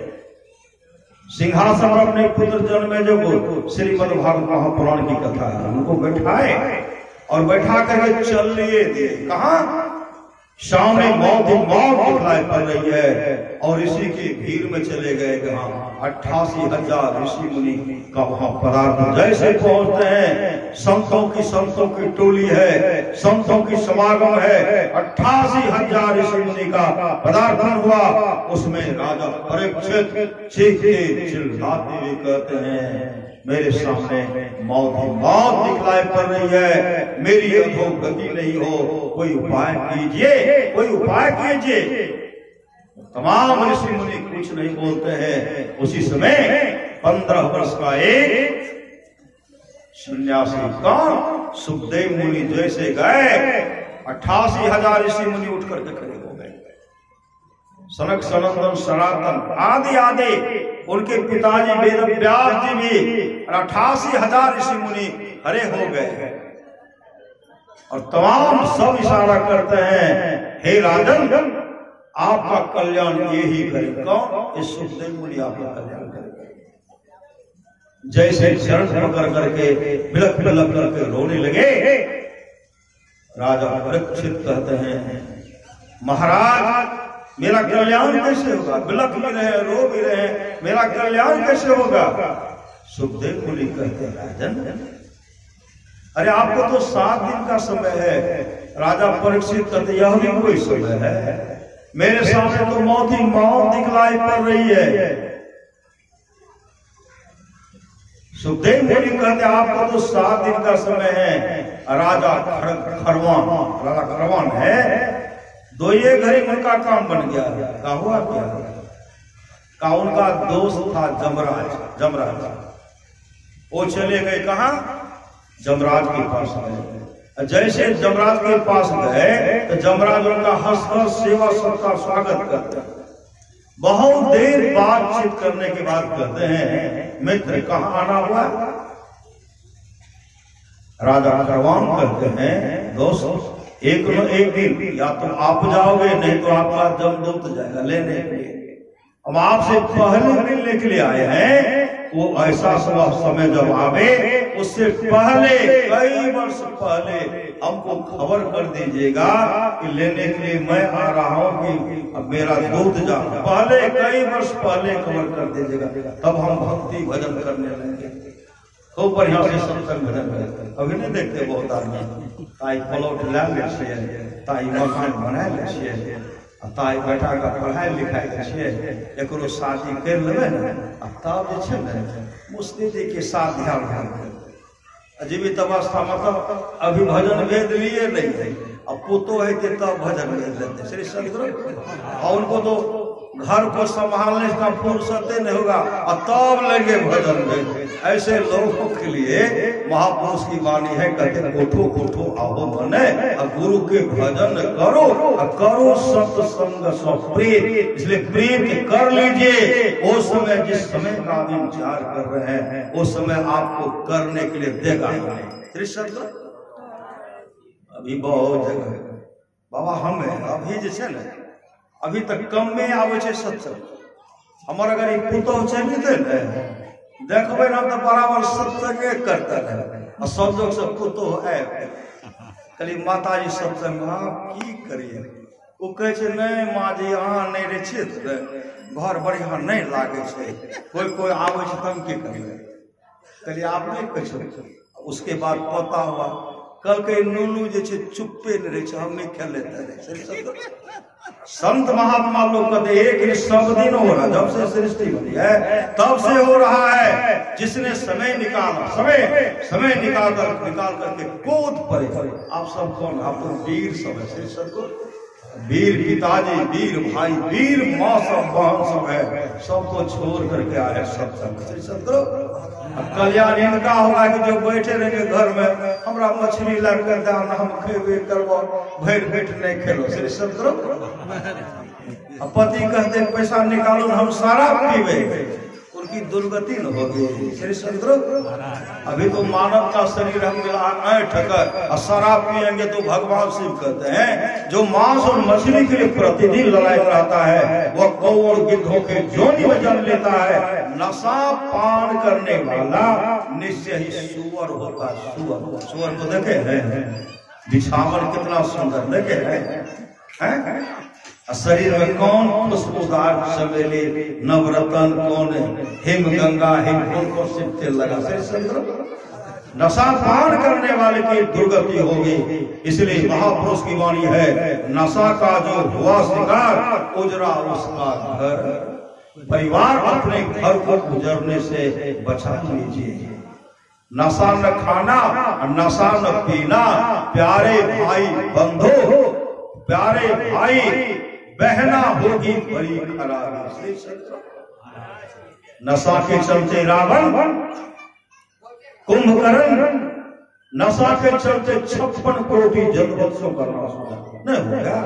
सिंहासन पर अपने पुत्र जन्मे जो श्रीमद् भागवत महापुराण की कथा है, उनको बैठाए और बैठा करके चल लिए दिए। कहा? सामने मौत ही मौत दिखाई पड़ रही है, और इसी की भीड़ में चले गए जहां 88,000 ऋषि मुनि का वहां पदार्थ। जैसे पहुंचते हैं, संतों की टोली है, संतों की समागम है, 88,000 ऋषि मुनि का पदार्पण हुआ। उसमें राजा परीक्षित चीखते चिल्लाते हुए कहते हैं, मेरे सामने मौत ही मौत दिखलाई पड़ रही है, मेरी अधोगति नहीं हो, कोई उपाय कीजिए, कोई उपाय कीजिए। तमाम ऋषि मुनि कुछ नहीं बोलते हैं। उसी समय 15 वर्ष का एक सन्यासी कौन, सुखदेव मुनि जैसे गए, 88,000 ऋषि मुनि उठ करके खड़े हो गए। सनक सनंदन सनातन आदि उनके पिताजी वेद व्यास जी भी 88,000 ऋषि मुनि खड़े हो गए, और तमाम सब इशारा करते हैं, हे राजन आपका कल्याण यही करे। कौन? इस सुखदेव मुनि आपका कल्याण करे। जैसे शरण पकड़ करके बिलख बिलख करके रोने लगे, राजा परीक्षित कहते हैं महाराज मेरा कल्याण कैसे होगा? बिलख भी रहे, रो भी रहे, मेरा कल्याण कैसे होगा? सुखदेव मुनि कहते हैं राजन, अरे आपको तो 7 दिन का समय है। राजा परीक्षित कहते यह भी कोई समय है? मेरे सामने तो मौत ही मौत दिखलाई पड़ रही है। सुखदेव मुनि कहते आपको तो 7 दिन का समय है। राजा खरवान है, 2 घड़ी उनका काम बन गया। का हुआ क्या? का उनका दोस्त था जमराज। वो चले गए कहा? जमराज के पास गए। जैसे जमराज के पास गए तो जमराज उनका हंसकर सेवा सत्कार स्वागत करते हैं। बहुत देर बातचीत करने के बाद कहते हैं मित्र कहाँ आना हुआ? राजा खरवान कहते हैं दोस्त एक दिन या तो आप जाओगे, नहीं तो आपका जमदूत जाएगा लेने के लिए। हम आपसे पहले मिलने के लिए आए हैं। वो ऐसा समय जब आवे उससे पहले कई वर्ष पहले हमको खबर कर दीजिएगा कि लेने के लिए मैं आ रहा हूँ कि अब मेरा दूत जा। पहले कई वर्ष पहले खबर कर दीजिएगा, तब हम भक्ति भजन करने लगेंगे। खूब बढ़िया से सत्संग भजन करते। अभी नहीं देखते बहुत आदमी ताई प्लॉट ला ले छिए, ताई मकान बना ले छिए, ताई बेटा का पढ़ाई लिखाई छिए, एकरो शादी कर लेबे न तब जे छै ने मुस्तिदी के साथ ध्यान जीवित अवस्था मतलब अभी भजन वेद लिए नहीं है। अब पुतो है तब भजन वेद लेते श्री सदगुरु। और उनको तो घर को संभालने का फुर्सत नहीं होगा और तब लगे भजन में। ऐसे लोगों के लिए महापुरुष की वाणी है, कहते उठो उठो आओ मने गुरु के भजन करो और करो सत्संग सब प्रेम। इसलिए प्रेम कर लीजिए। वो समय जिस समय का आप विचार कर रहे हैं वो समय आपको करने के लिए देगा श्री सदगुरु। अभी बहुत जगह बाबा हमें अभी जैसे न अभी तक कम में आवे छे सत्संग। हमार अगर एक पुतौ चल जेते ने देखबे ना तो बराबर सत्संगे करता रहे और सब लोग सब पुतौ है कली माता जी सत्संग की करिए। वो कहे छे नहीं माँ जी अहाँ नहीं रहे छे घर बढ़िया नहीं लागे छे, कोई आवे छे हम की करिए। कली आप नहीं कहे। उसके बाद पता हुआ कल के नूनू जे छे चुप्पे न रहे, हम नहीं खेल लेते। संत महात्मा लोग कहते एक सब दिन हो रहा, जब से सृष्टि बनी है तब से हो रहा है। जिसने समय निकाला समय निकाल करके कोद पड़े। आप सब कौन? आप तो वीर सब है सदगुरु। वीर पिताजी, वीर भाई, वीर माँ सब बहन सब है, सबको छोड़ करके आए सत्संग सदगुरु। कल्याण इनका होगा कि जो बैठे रहेंगे घर में हमरा मछली लग कर दान हम खेबे करबो भर पेट नहीं खेलो श्री सदगुरु। पति कहते पैसा निकालो हम सारा पीबे, उनकी दुर्गति न होगी श्री सदगुरु। अभी तो मानव का शरीर हम ठकर और शराब पिएंगे तो भगवान शिव कहते हैं जो मांस और मछली के लिए प्रतिदिन लड़ाई रहता है वह गौ और गिद्धों के जोनी में जन्म लेता है। नशा पान करने वाला निश्चय ही सुअर होता है। सुअर को देखे हैं बिछावन कितना सुंदर देखे हैं। शरीर में कौन पुष्पोदार चमेली नवरत्न कौन हिम गंगा हिम को सिपते लगा से नशा पान करने वाले की दुर्गति होगी। इसलिए महापुरुष की वाणी है नशा का जो हुआ शिकार उजरा उसका घर। परिवार अपने घर को गुजरने से बचा लीजिए। नशा न खाना नशा न पीना, प्यारे भाई बंधु प्यारे भाई बहना होगी बड़ी खराबी। नशा के चलते रावण कुंभकर्ण, नशा के चलते 56 कोटि जनवत्सों का नाश नहीं हो गया।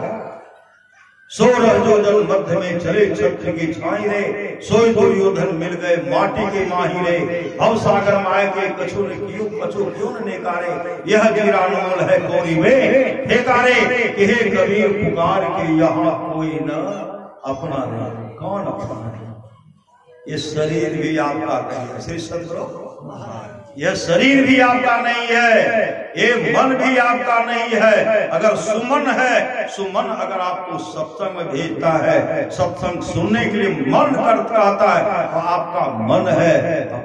सोरह योजन मध्य में चले छत्र की छाई रे, सोई दुर्योधन मिल गए माटी के माही रे। भव सागर माय के कछु ने क्यों कछु क्यों न नेकारे, यह जीरानमोल है कोरी में ठेकारे। कि हे कबीर पुकार के यहाँ कोई न अपना नहीं, कौन अपना है? ये शरीर भी आपका नहीं है श्री सदगुरु, यह शरीर भी आपका नहीं है, ये मन भी आपका नहीं है। अगर सुमन है, सुमन अगर आपको सत्संग में भेजता है, सत्संग सुनने के लिए मन करता है, तो आपका मन है।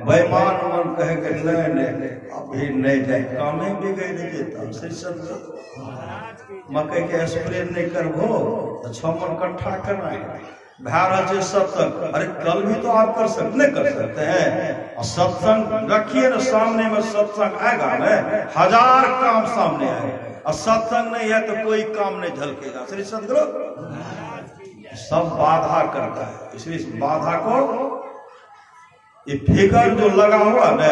बेईमान मन कहे कि नहीं अभी नहीं जाए काम में भी गए नहीं देता श्री सदगुरु। मकई के स्प्रे नहीं करबो तो 6 मन इकट्ठा करना है भैर सत्संग। अरे कल भी तो आप कर सकते हैं। और सत्संग रखिए ना सामने में, सत्संग आएगा ना, 1000 काम सामने आए। और सत्संग नहीं है तो कोई काम नहीं झलकेगा श्री सदगुरु। सब बाधा करता है, इसलिए बाधा को ये फिकर जो लगा हुआ ना,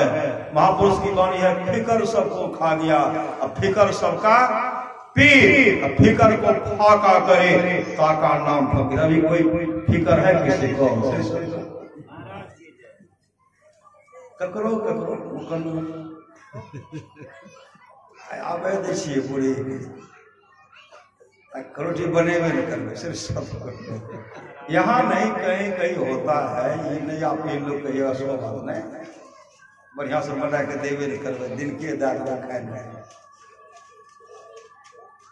महापुरुष की वाणी है, फिकर सबको खा गया। अब फिकर सबका पीर, फिकर को फाका करे ताका नाम फकीर। अभी कोई फिकर है किसी को? ककरो आबे देखिए पूरी करोटी बने हुए नहीं करवे सिर्फ सब यहाँ नहीं कहीं कहीं होता है। ये नहीं आप ये लोग कहिए असो बात नहीं, बढ़िया से बना के देवे नहीं करवे, दिन के दाद खाए नहीं,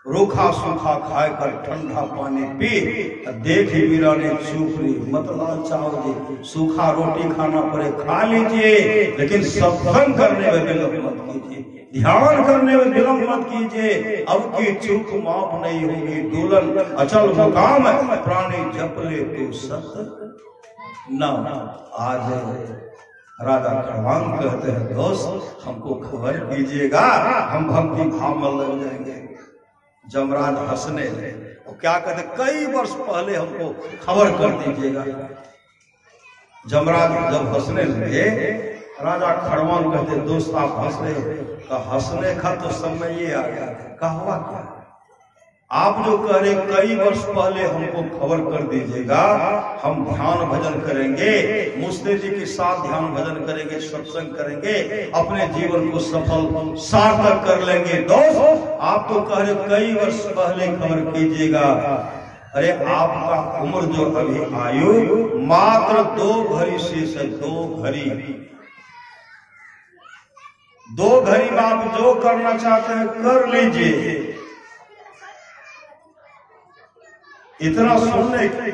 रूखा सूखा खाए कर ठंडा पानी पी। देख वीरा ने चूपरी मतलब चावल सूखा रोटी खाना पड़े खा लीजिए, लेकिन सत्संग करने में विलंब मत कीजिए, ध्यान करने में विलंब मत कीजिए। अब की चूक माफ नहीं होगी डोलन अचल मुकाम, प्राणी जप ले तो सत नाम। आज राजा खड़वांग कहते हैं दोस्त हमको खबर कीजिएगा, हम भक्ति भाव में लग जाएंगे। जमराज हंसने लगे, वो क्या कहते, कई वर्ष पहले हमको खबर कर दीजिएगा। जमराज जब हंसने लगे, राजा खड़वान कहते दोस्त आप हंस रहे हो? का हंसने का तो समय ये आ गया। कहा हुआ क्या? आप जो कह रहे कई वर्ष पहले हमको खबर कर दीजिएगा, हम ध्यान भजन करेंगे, मुस्ते जी के साथ ध्यान भजन करेंगे, सत्संग करेंगे, अपने जीवन को सफल सार्थक कर लेंगे। दोस्त आप तो कह रहे कई वर्ष पहले खबर कीजिएगा। अरे आपका उम्र जो अभी आयु मात्र 2 घड़ी शेष है, 2 घड़ी। 2 घड़ी में आप जो करना चाहते हैं कर लीजिए। इतना सुनने के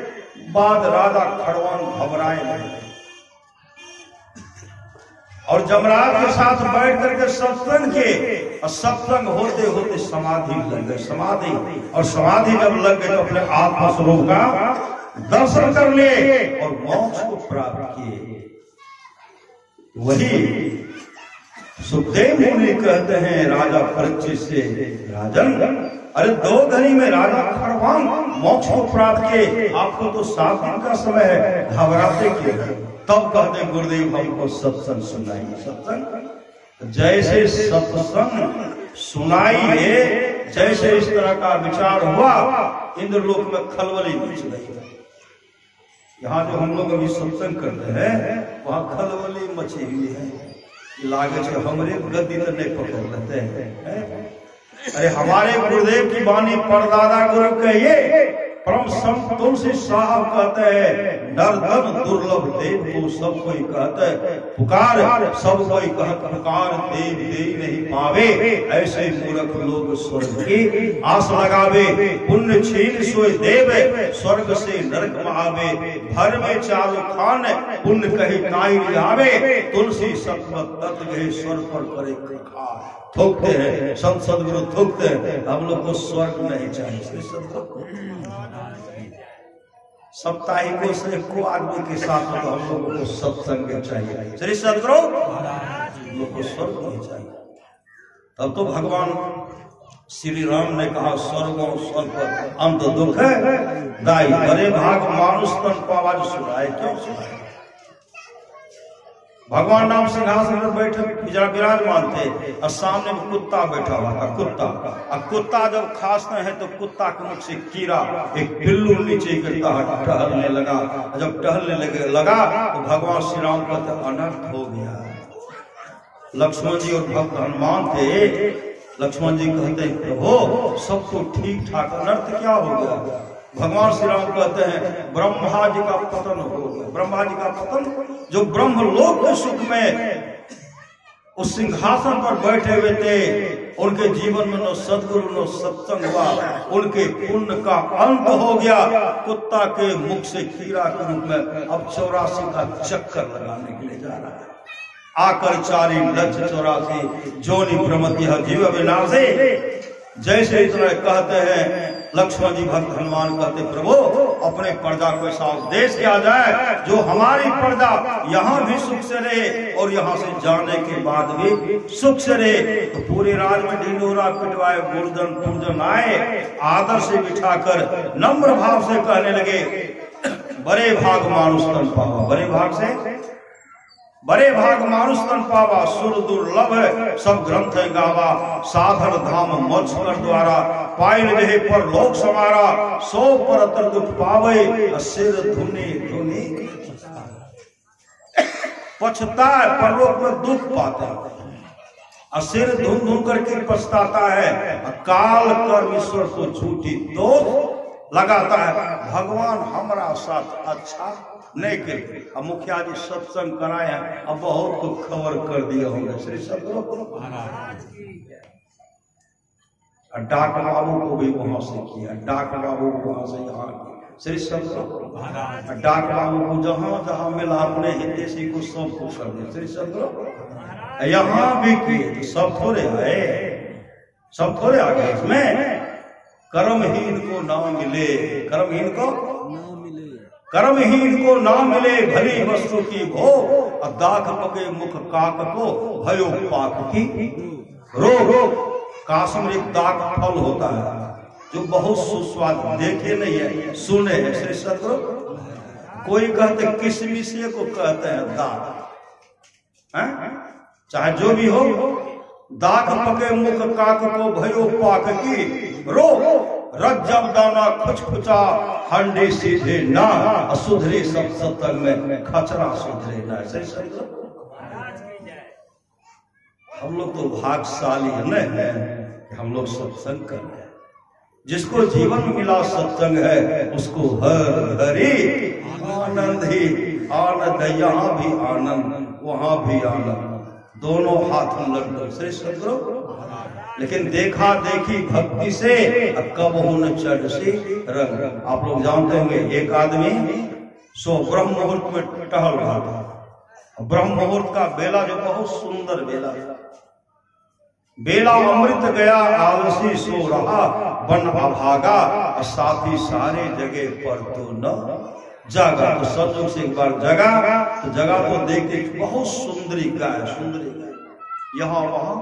बाद राजा खड़वान घबराए नहीं और जमराज के साथ बैठ करके सत्संग के, और सत्संग होते होते समाधि लग गए। समाधि और समाधि जब लग गए तो अपने आत्मा स्वरूप का दर्शन कर लिए और मोक्ष को प्राप्त किए। वही सुखदेव मुनि कहते हैं राजा परीक्षित से, राजन अरे 2 घड़ी में राजा खड़वान मोक्ष को प्राप्त किए, आपको तो 7 दिन का समय है, घबराते क्यों? तब कहते गुरुदेव हमको सत्संग सुनाइए। सत्संग जैसे सत्संग सुनाइए, जैसे इस तरह का विचार हुआ, इंद्रलोक में खलबली मच गई। यहाँ जो हम लोग अभी सत्संग करते हैं वहाँ खलबली मची हुई है। लागे हमरे गद्दी तो नहीं पकड़ लेते हैं। अरे हमारे गुरुदेव की वाणी परदादा गुरु कहिए, परम संत तुलसी साहब कहते हैं, नर धन दुर्लभ देव को सब कोई कहते है, पुकार सब कोई कहत पुकार देव देव नहीं पावे। ऐसे मूर्ख लोग स्वर्ग की आस लगावे, पुण्य छीन सोए देव स्वर्ग से नरक में आवे। भर में चालू खान पुण्य कही नाई जावे, तुलसी सतमत तत् गए स्वर्ग पर करे खा। थोकते हैं संत सदगुरु थोकते हैं, हम लोग को स्वर्ग नहीं चाहिए। साप्ताहिकों से एको आदमी के साथ तो हम लोगों को सत्संग चाहिए। श्री सदगुरु हम लोग को स्वर्ग नहीं चाहिए। तब तो भगवान श्री राम ने कहा स्वर्गों स्वर्ग पर अंत दुख है दाई, बड़े भाग मानुष तन पावाज सुनाए। क्यों सुनाए? भगवान नाम सिंहासन पर बैठे विराजमान थे और सामने में कुत्ता बैठा हुआ था। कुत्ता, और कुत्ता जब खांसते हैं तो कुत्ता के मुख से कीड़ा, एक पिल्लू नीचे गिरता है, टहलने लगा। जब टहलने लगा तो भगवान श्री राम कहते अनर्थ हो गया। लक्ष्मण जी और भक्त हनुमान थे। लक्ष्मण जी कहते हैं प्रभु सब तो ठीक ठाक, अनर्थ क्या हो गया? भगवान श्री राम कहते हैं ब्रह्मा जी का पतन हो गया। ब्रह्मा जी का पतन, जो ब्रह्मलोक के सुख में उस सिंहासन पर बैठे हुए थे, उनके जीवन में न सदगुरु न सत्संग हुआ, उनके पुण्य का अंत हो गया। कुत्ता के मुख से कीड़ा के रूप में अब 84 का चक्कर लगाने के लिए जा रहा है। आकर 4,84,000 जोनि प्रमति जीव विनाशे। जैसे इतना कहते हैं लक्ष्मण जी भक्त हनुमान कहते प्रभु अपने प्रजा को ऐसा उपदेश किया जाए जो हमारी प्रजा यहाँ भी सुख से रहे और यहाँ से जाने के बाद भी सुख से रहे। तो पूरे राज में ढिंडोरा पिटवाए, गुरुजन पूजन आए, आदर से बिठाकर नम्र भाव से कहने लगे बड़े भाग मानुष तन पावा। बड़े भाग से बड़े भाग मानुष तन पावा, सुर दुर्लभ है सब ग्रंथ है गावा। साधन धाम मोक्ष कर द्वारा, पायल रहे पर लोक समारा। सो परतर दुख पावे, सिर धुनी धुनी पछताए, परलोक में दुख पाते हैं। सिर धुन धुन करके पछताता है। काल कर्म ईश्वर को झूठी दोष लगाता है। भगवान हमारा साथ अच्छा नहीं करे। अब मुखिया जी सत्संग कराए हैं, अब बहुत को खबर कर दिया होगा श्री सदगुरु। डाक बाबू को भी वहां से किया, डाक बाबू को वहां से यहाँ श्री सदगुरु। डाक बाबू को जहां जहां मिला अपने हिंदी को सब कुछ कर दिया श्री सदगुरु। यहाँ भी किए तो सब थोड़े आए, सब थोड़े आ गए। इसमें कर्महीन को ना मिले, कर्महीन को कर्महीन को ना मिले भली वस्तु की भो। दाख पके मुख काक को भयो पाक की रो। कासम एक दाख फल होता है जो बहुत सुस्वाद, देखे नहीं है सुने हैं श्री सदगुरु। कोई कहते किसमिसे को कहते हैं दाख, चाहे जो भी हो। दाख पके मुख काक को भयो पाक की रो। रज्जब दाना खुच खुचा हंडी सीधे ना, सुधरी सब सत्संग में खचरा सुधरे ना। हम लोग तो भाग्यशाली है हम लोग सत्संग कर रहे हैं। जिसको जीवन मिला सत्संग है उसको हर हरि आनंद ही आनंद। यहाँ भी आनंद वहां भी आनंद, दोनों हाथ में लग श्री सदगुरु। लेकिन देखा देखी भक्ति से कब हो न चढ़ सी रंग। आप लोग जानते होंगे एक आदमी सो ब्रह्म मुहूर्त में टहल रहा था। ब्रह्म मुहूर्त का बेला जो बहुत सुंदर बेला, बेला अमृत गया आलसी सो रहा बन अभागा। साथी सारे जगह पर तो न जागा। तो संजोग से एक बार जगा तो जगा तो देखे बहुत सुंदरी गाय, सुंदरी गाय। यहाँ वहां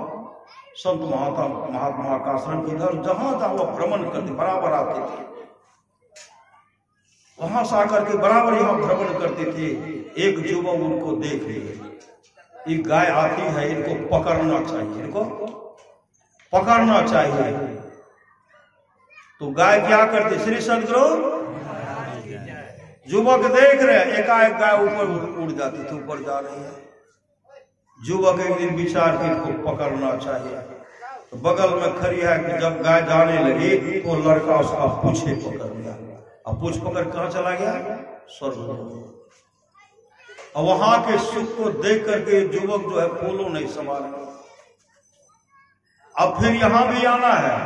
संत महात्मा का आश्रम इधर जहां जहां वो भ्रमण करते बराबर आते थे, वहां से आकर के बराबर यहाँ भ्रमण करते थे। एक युवक उनको देख लिए, ये गाय आती है, इनको पकड़ना चाहिए, इनको पकड़ना चाहिए। तो गाय क्या करती श्री सदगुरु। युवक देख रहे, एकाएक गाय ऊपर उड़ जाती थी, ऊपर जा रही है। युवक एक दिन विचार के इनको पकड़ना चाहिए। तो बगल में खड़ी है कि जब गाय जाने लगी तो लड़का उसका पूछे पकड़ लिया। अब पूछ पकड़ कहाँ चला गया? स्वर्ग। और वहां के सुख को देख करके युवक जो है फूलों नहीं संभाला। अब फिर यहां भी आना है,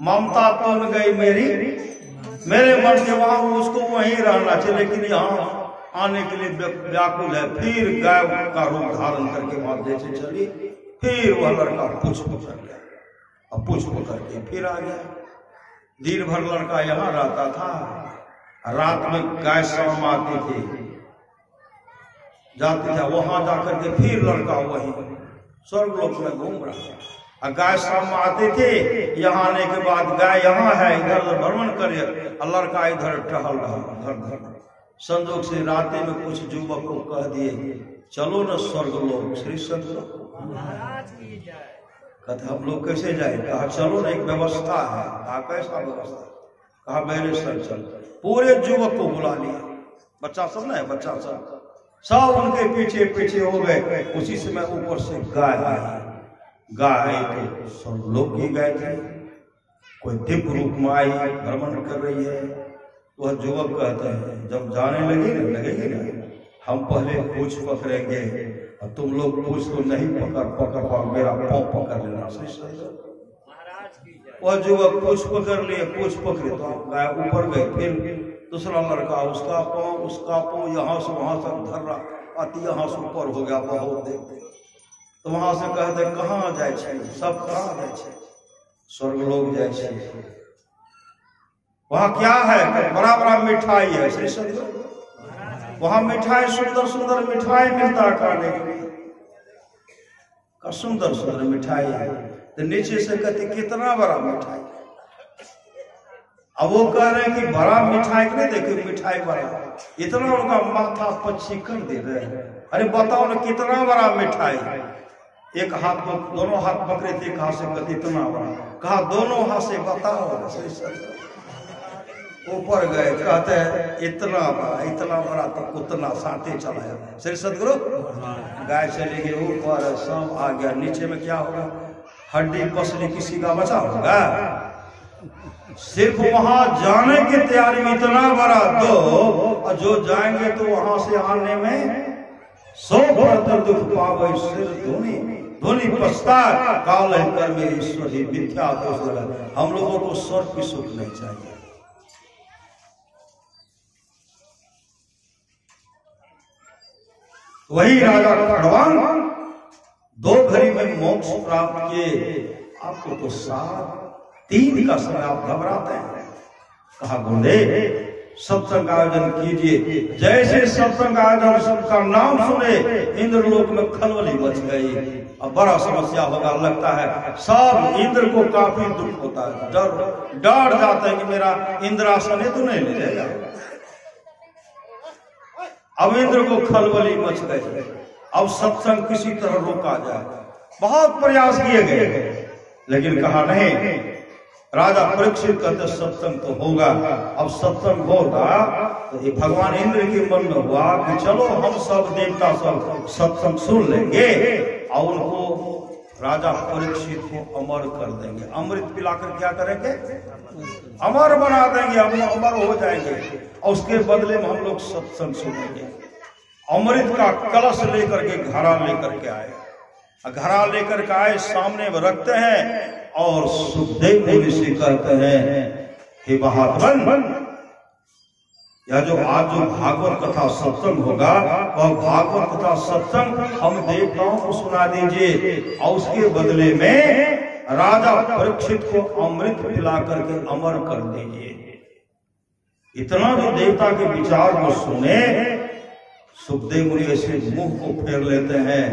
ममता तन गई मेरे मन के वहां, उसको वहीं रहना चाहिए, लेकिन यहाँ आने के लिए व्याकुल है। फिर गाय का रूप धारण करके वहां जैसे चली, फिर वह लड़का पूछ पकड़ गया। अब पूछ पकड़ के फिर आ गया। दिन भर लड़का यहाँ रहता था, रात में गाय शाम आती थी, जाती था, वहां जाकर के फिर लड़का वही स्वर्गलोक में घूम रहा। गाय शाम आते थे, यहाँ आने के बाद गाय यहाँ है, इधर भ्रमण करे, लड़का इधर टहल रहा, घर घर संजोग से रात्रि में कुछ युवक को कह दिए चलो न स्वर्ग लोग। श्री सदगुरु कहते हम लोग कैसे जाए? कहा चलो ना, एक व्यवस्था है। कहा कैसा व्यवस्था? कहा मेरे संग चल। पूरे युवक को बुला लिया, बच्चा सब ना है, बच्चा सब उनके पीछे पीछे हो गए। उसी समय ऊपर से गाय आई। गाय आई तो स्वर्गलोक की गाय थी, कोई दिव्य रूप में आई, भ्रमण कर रही है। वह युवक कहते हैं जब जाने लगेगी ना, हम पहले पूछ पकड़ेंगे और तुम लोग पूछ को नहीं पकड़ पाओ, मेरा पाँव पकड़ लेना। वह युवक पूछ पकड़ लिए, पूछ पकड़े तो गाय ऊपर गए। फिर दूसरा लड़का, उसका पाँव यहाँ से वहां तक धर रहा, अति यहाँ से ऊपर हो गया। बहुत देखते तो वहां से कहते कहाँ जाए? सब कहाँ जाए? स्वर्गलोक जाए। वहां क्या है? बड़ा बड़ा मिठाई है। श्री सदगुरु वहां मिठाई, सुंदर सुंदर मिठाई मिलता है खाने के लिए का, सुंदर सुंदर मिठाई है। तो नीचे से कहते कितना बड़ा मिठाई। अब वो कह रहे हैं कि बड़ा मिठाई नहीं, देखो मिठाई बड़ा, इतना उनका माथा पच्ची कर दे रहे हैं। अरे बताओ ना कितना बड़ा मिठाई। एक हाथ को दोनों हाथ पकड़े थे, एक हाथ से कहते इतना बड़ा। कहा दोनों हाथ से बताओ। ऊपर गए, कहते हैं इतना बड़ा तो उतना साथे चलाया। श्री सदगुरु गाय चली गई ऊपर, सब आ गया। नीचे में क्या होगा? हड्डी पसली किसी का बचा होगा? सिर्फ वहां जाने की तैयारी में इतना बड़ा दो, और जो जाएंगे तो वहां से आने में 100 दुख पावे। सिर धोनी पछता काल है कर में ईश्वरी मिथ्या दोष लगा। हम लोगों को स्वर्ग की सुख नहीं चाहिए। वही राजा खड़वान 2 घड़ी में मोक्ष प्राप्त किए। आपको तो 3 का समय आप घबराते हैं। कहा गुरुदेव सत्संग आयोजन कीजिए। जैसे सत्संग आयोजन सबका नाम सुने इंद्रलोक में खलबली मच गई। अब बड़ा समस्या होगा, लगता है सब इंद्र को काफी दुख होता है, डर जाता है कि मेरा इंद्रासन तो नहीं मिलेगा। अब इंद्र को खलबली मच गई। अब सत्संग किसी तरह रोका जाए, बहुत प्रयास किए गए, लेकिन कहा नहीं। राजा परीक्षित कहते सत्संग तो होगा। अब सत्संग होगा तो ये भगवान इंद्र के मन में हुआ कि चलो हम सब देवता सब सत्संग सुन लेंगे और उनको राजा परीक्षित को अमर कर देंगे। अमृत पिलाकर क्या करेंगे? अमर बना देंगे, हम अमर हो जाएंगे और उसके बदले में हम लोग सत्संग सुनेंगे। अमृत का कलश लेकर के घड़ा लेकर के आए, घड़ा लेकर के आए, सामने में रखते हैं और सुखदेव मुनि से कहते हैं हे महात्मन, या जो आज जो भागवत कथा सत्संग होगा वह भागवत कथा सत्संग हम देवताओं को सुना दीजिए और उसके बदले में राजा परीक्षित को अमृत पिला करके अमर कर दीजिए। इतना जो देवता के विचार को सुने, सुखदेव मुनि ऐसे मुंह को फेर लेते हैं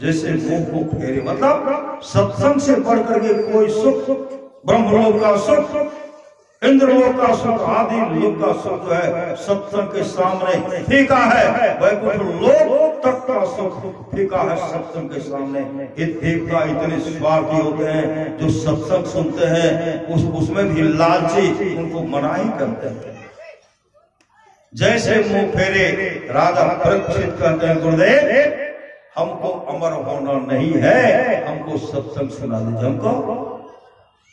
जैसे मुंह को फेरे। मतलब सत्संग से बढ़कर के कोई सुख, ब्रह्मलोक का सुख, इंद्रलोक का सुख, आदि लोक का सुख जो है सत्संग के सामने फीका है। वैकुंठ लोक तक का सुख फीका है सत्संग के सामने। ये देवता इतने स्वार्थी होते हैं जो सत्संग सुनते हैं उसमें भी लालची, उनको मनाही करते हैं। जैसे मुंह फेरे राजा परीक्षित कहते हैं गुरुदेव हमको अमर होना नहीं है, हमको सत्संग सुना दीजिए, हमको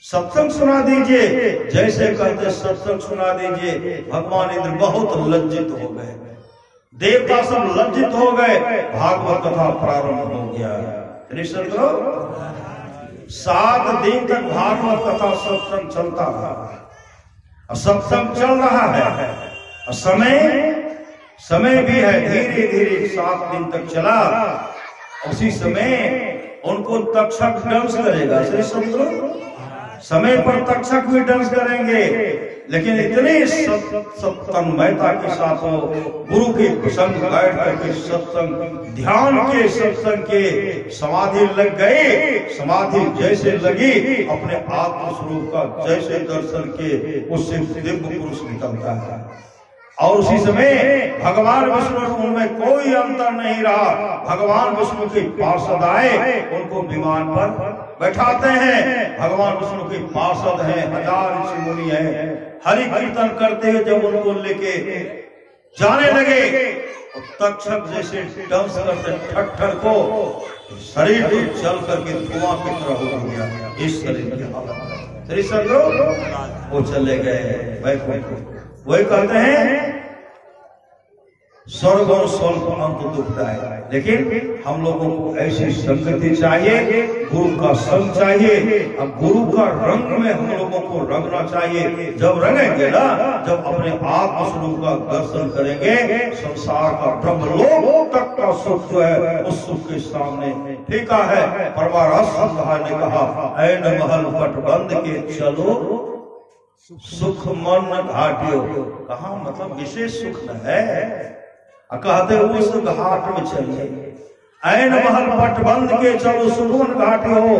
सत्संग सुना दीजिए। जैसे कहते सत्संग सुना दीजिए, भगवान इंद्र बहुत लज्जित हो गए, देवता सब लज्जित हो गए। भागवत कथा प्रारंभ हो गया। 7 दिन तक भागवत कथा सत्संग चलता रहा। सत्संग चल रहा है, समय भी है, धीरे धीरे 7 दिन तक चला। उसी समय उनको तक्षक डांस करेगा। समय पर तक्षक भी डांस करेंगे, लेकिन इतने तन्मयता के साथ गुरु के संग बैठ करके सत्संग ध्यान के सत्संग के समाधि लग गए। समाधि जैसे लगी, अपने आत्म स्वरूप का जैसे दर्शन के उससे दिव्य पुरुष निकलता है और उसी समय भगवान विष्णु उनमें कोई अंतर नहीं रहा। भगवान विष्णु के पार्षद आए, उनको विमान पर बैठाते हैं। भगवान विष्णु के पार्षद हैं, 1000 ऋषि मुनि हैं। हरि कीर्तन करते हुए जब उनको लेके जाने लगे, तक्षक जैसे डांस करते ठट्ठर को शरीर को चल करके धुआं की तरह हो गया। इस शरीर की हालत श्री सदगुरु वो चले गए वैकुंठ। वही कहते हैं स्वर्ग और स्वल्प अंत दुखदायक। लेकिन हम लोगों को ऐसी संगति चाहिए, गुरु का संग चाहिए। अब गुरु का रंग में हम लोगों को रंगना चाहिए। जब रंगेंगे ना, जब अपने आत्म स्वरूप का दर्शन करेंगे, संसार का ब्रह्मलोक तक का सुख जो है उस सुख के सामने फीका है। परमारस ने कहा, ऐन महल पट बंद के चलो सुख मन घाटियो। कहा मतलब विशेष सुख न है, कहते उस घाट में चलिए। ऐन महल पट बंद के चलो सुगुन घाटी हो,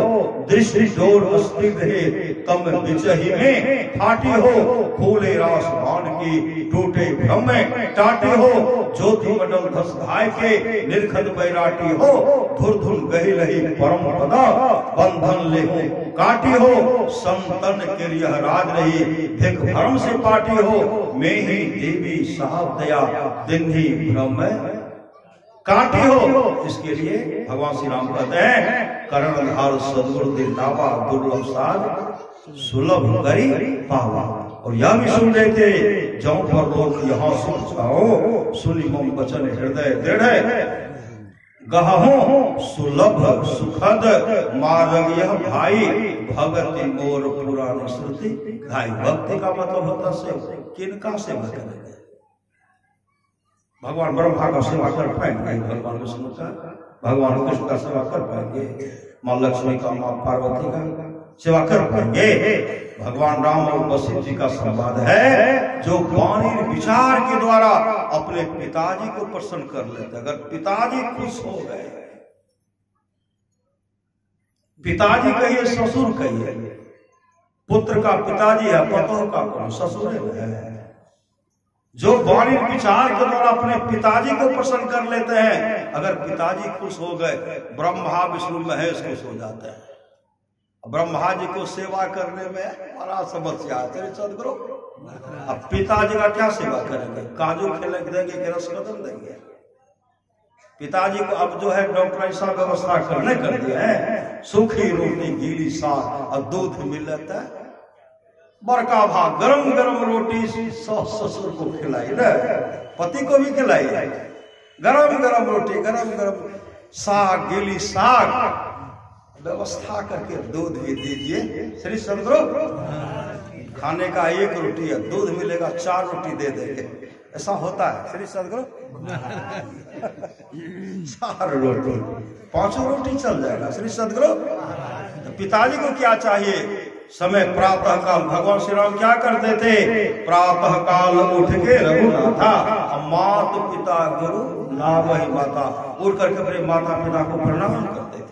दृष्टि डोर अस्थित है तम बिचही में फाटी हो। फूले रास भान की टूटे भ्रम में टाटी हो, ज्योति मंडल धस धाय के निर्खद बैराटी हो। धुर धुन गही लही परम पदा बंधन ले काटी हो। संतन के यह राज रही भिख भरम से पाटी हो। मैं ही देवी साहब दया दिन ही भ्रम में काटी हो। इसके लिए भगवान श्री राम कहते हैं, करणधार सदगुरु दिलावा दुर्लभ साध सुलभ करी पावा। और यह भी सुन रहे थे, जौ पर लोग यहाँ सुन जाओ, सुनी मम वचन हृदय दृढ़ गहूं सुलभ सुखद मार्ग यह भाई। भगति मोर पुराण श्रुति गाई। भक्ति का मतलब होता है किनका सेवा करेंगे। भगवान ब्रह्मा का सेवा कर पाएंगे, भगवान विष्णु का, भगवान कृष्ण का सेवा कर पाएंगे, माँ लक्ष्मी का, माँ पार्वती का सेवा कर पाएंगे। भगवान राम और वशिष्ठ जी का संवाद है, जो वाणी विचार के द्वारा अपने पिताजी को प्रसन्न कर लेते। अगर पिताजी खुश हो गए, पिताजी कहिए ससुर कहिए, पुत्र का पिताजी है, पतोह का कौन ससुर है। जो वाणी विचार के द्वारा अपने पिताजी को प्रसन्न कर लेते हैं, अगर पिताजी खुश हो गए, ब्रह्मा विष्णु महेश खुश हो जाते हैं। ब्रह्मा जी को सेवा करने में बड़ा समस्या है सदगुरु। अब पिताजी का क्या सेवा करेंगे? काजू खेले देंगे कि रस कदम देंगे? पिताजी को अब जो है डॉक्टर ऐसा व्यवस्था करने कर दिए हैं, सूखी रोटी गीली साग और दूध मिल जाता है। बड़का भाग गरम गरम रोटी ससुर को खिलाई ना, पति को भी खिलाई। गरम गरम रोटी, गरम गरम साग, गीली साग व्यवस्था करके दूध भी दीजिए श्री सदगुरु। खाने का एक रोटी है, दूध मिलेगा 4 रोटी दे देंगे, ऐसा होता है श्री सदगुरु। 4 रोटी 5 रोटी चल जाएगा श्री सदगुरु। पिताजी को क्या चाहिए? समय प्रातः काल भगवान श्री राम क्या करते थे? प्रातः काल उठ के रघुनाथा मात पिता गुरु नाम ही माता, उठ करके अपने माता पिता को प्रणाम करते थे।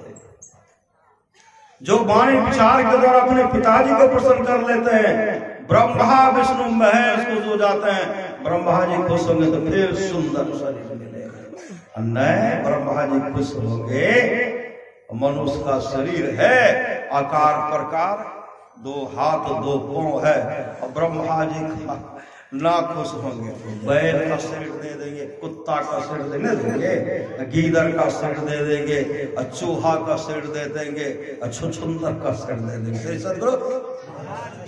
जो वाणी विचार के द्वारा अपने पिताजी को प्रसन्न कर लेते हैं, ब्रह्मा विष्णु महेश खुश हो जाते हैं। ब्रह्मा जी खुश होंगे तो फिर सुंदर शरीर मिलेगा। नहीं, ब्रह्मा जी खुश होंगे, मनुष्य का शरीर है आकार प्रकार, 2 हाथ 2 पांव है, और ब्रह्मा जी ना खुश होंगे बैल का शरीर दे देंगे, कुत्ता का शरीर दे देंगे, गीदड़ का शरीर दे देंगे, चूहा का शरीर दे देंगे, छुछुंदर का शरीर दे देंगे। सदगुरु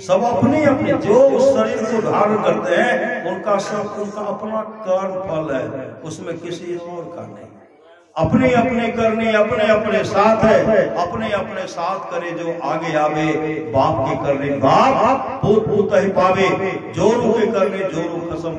सब अपनी अपनी जो शरीर को धारण करते हैं, उनका सब उनका अपना कर्म फल है, उसमें किसी और का नहीं। अपने अपने करने अपने अपने साथ है, अपने अपने साथ करे जो आगे आवे। बाप के करने बाप पूत पूत ही पावे, जोरू के करने जोरू खसम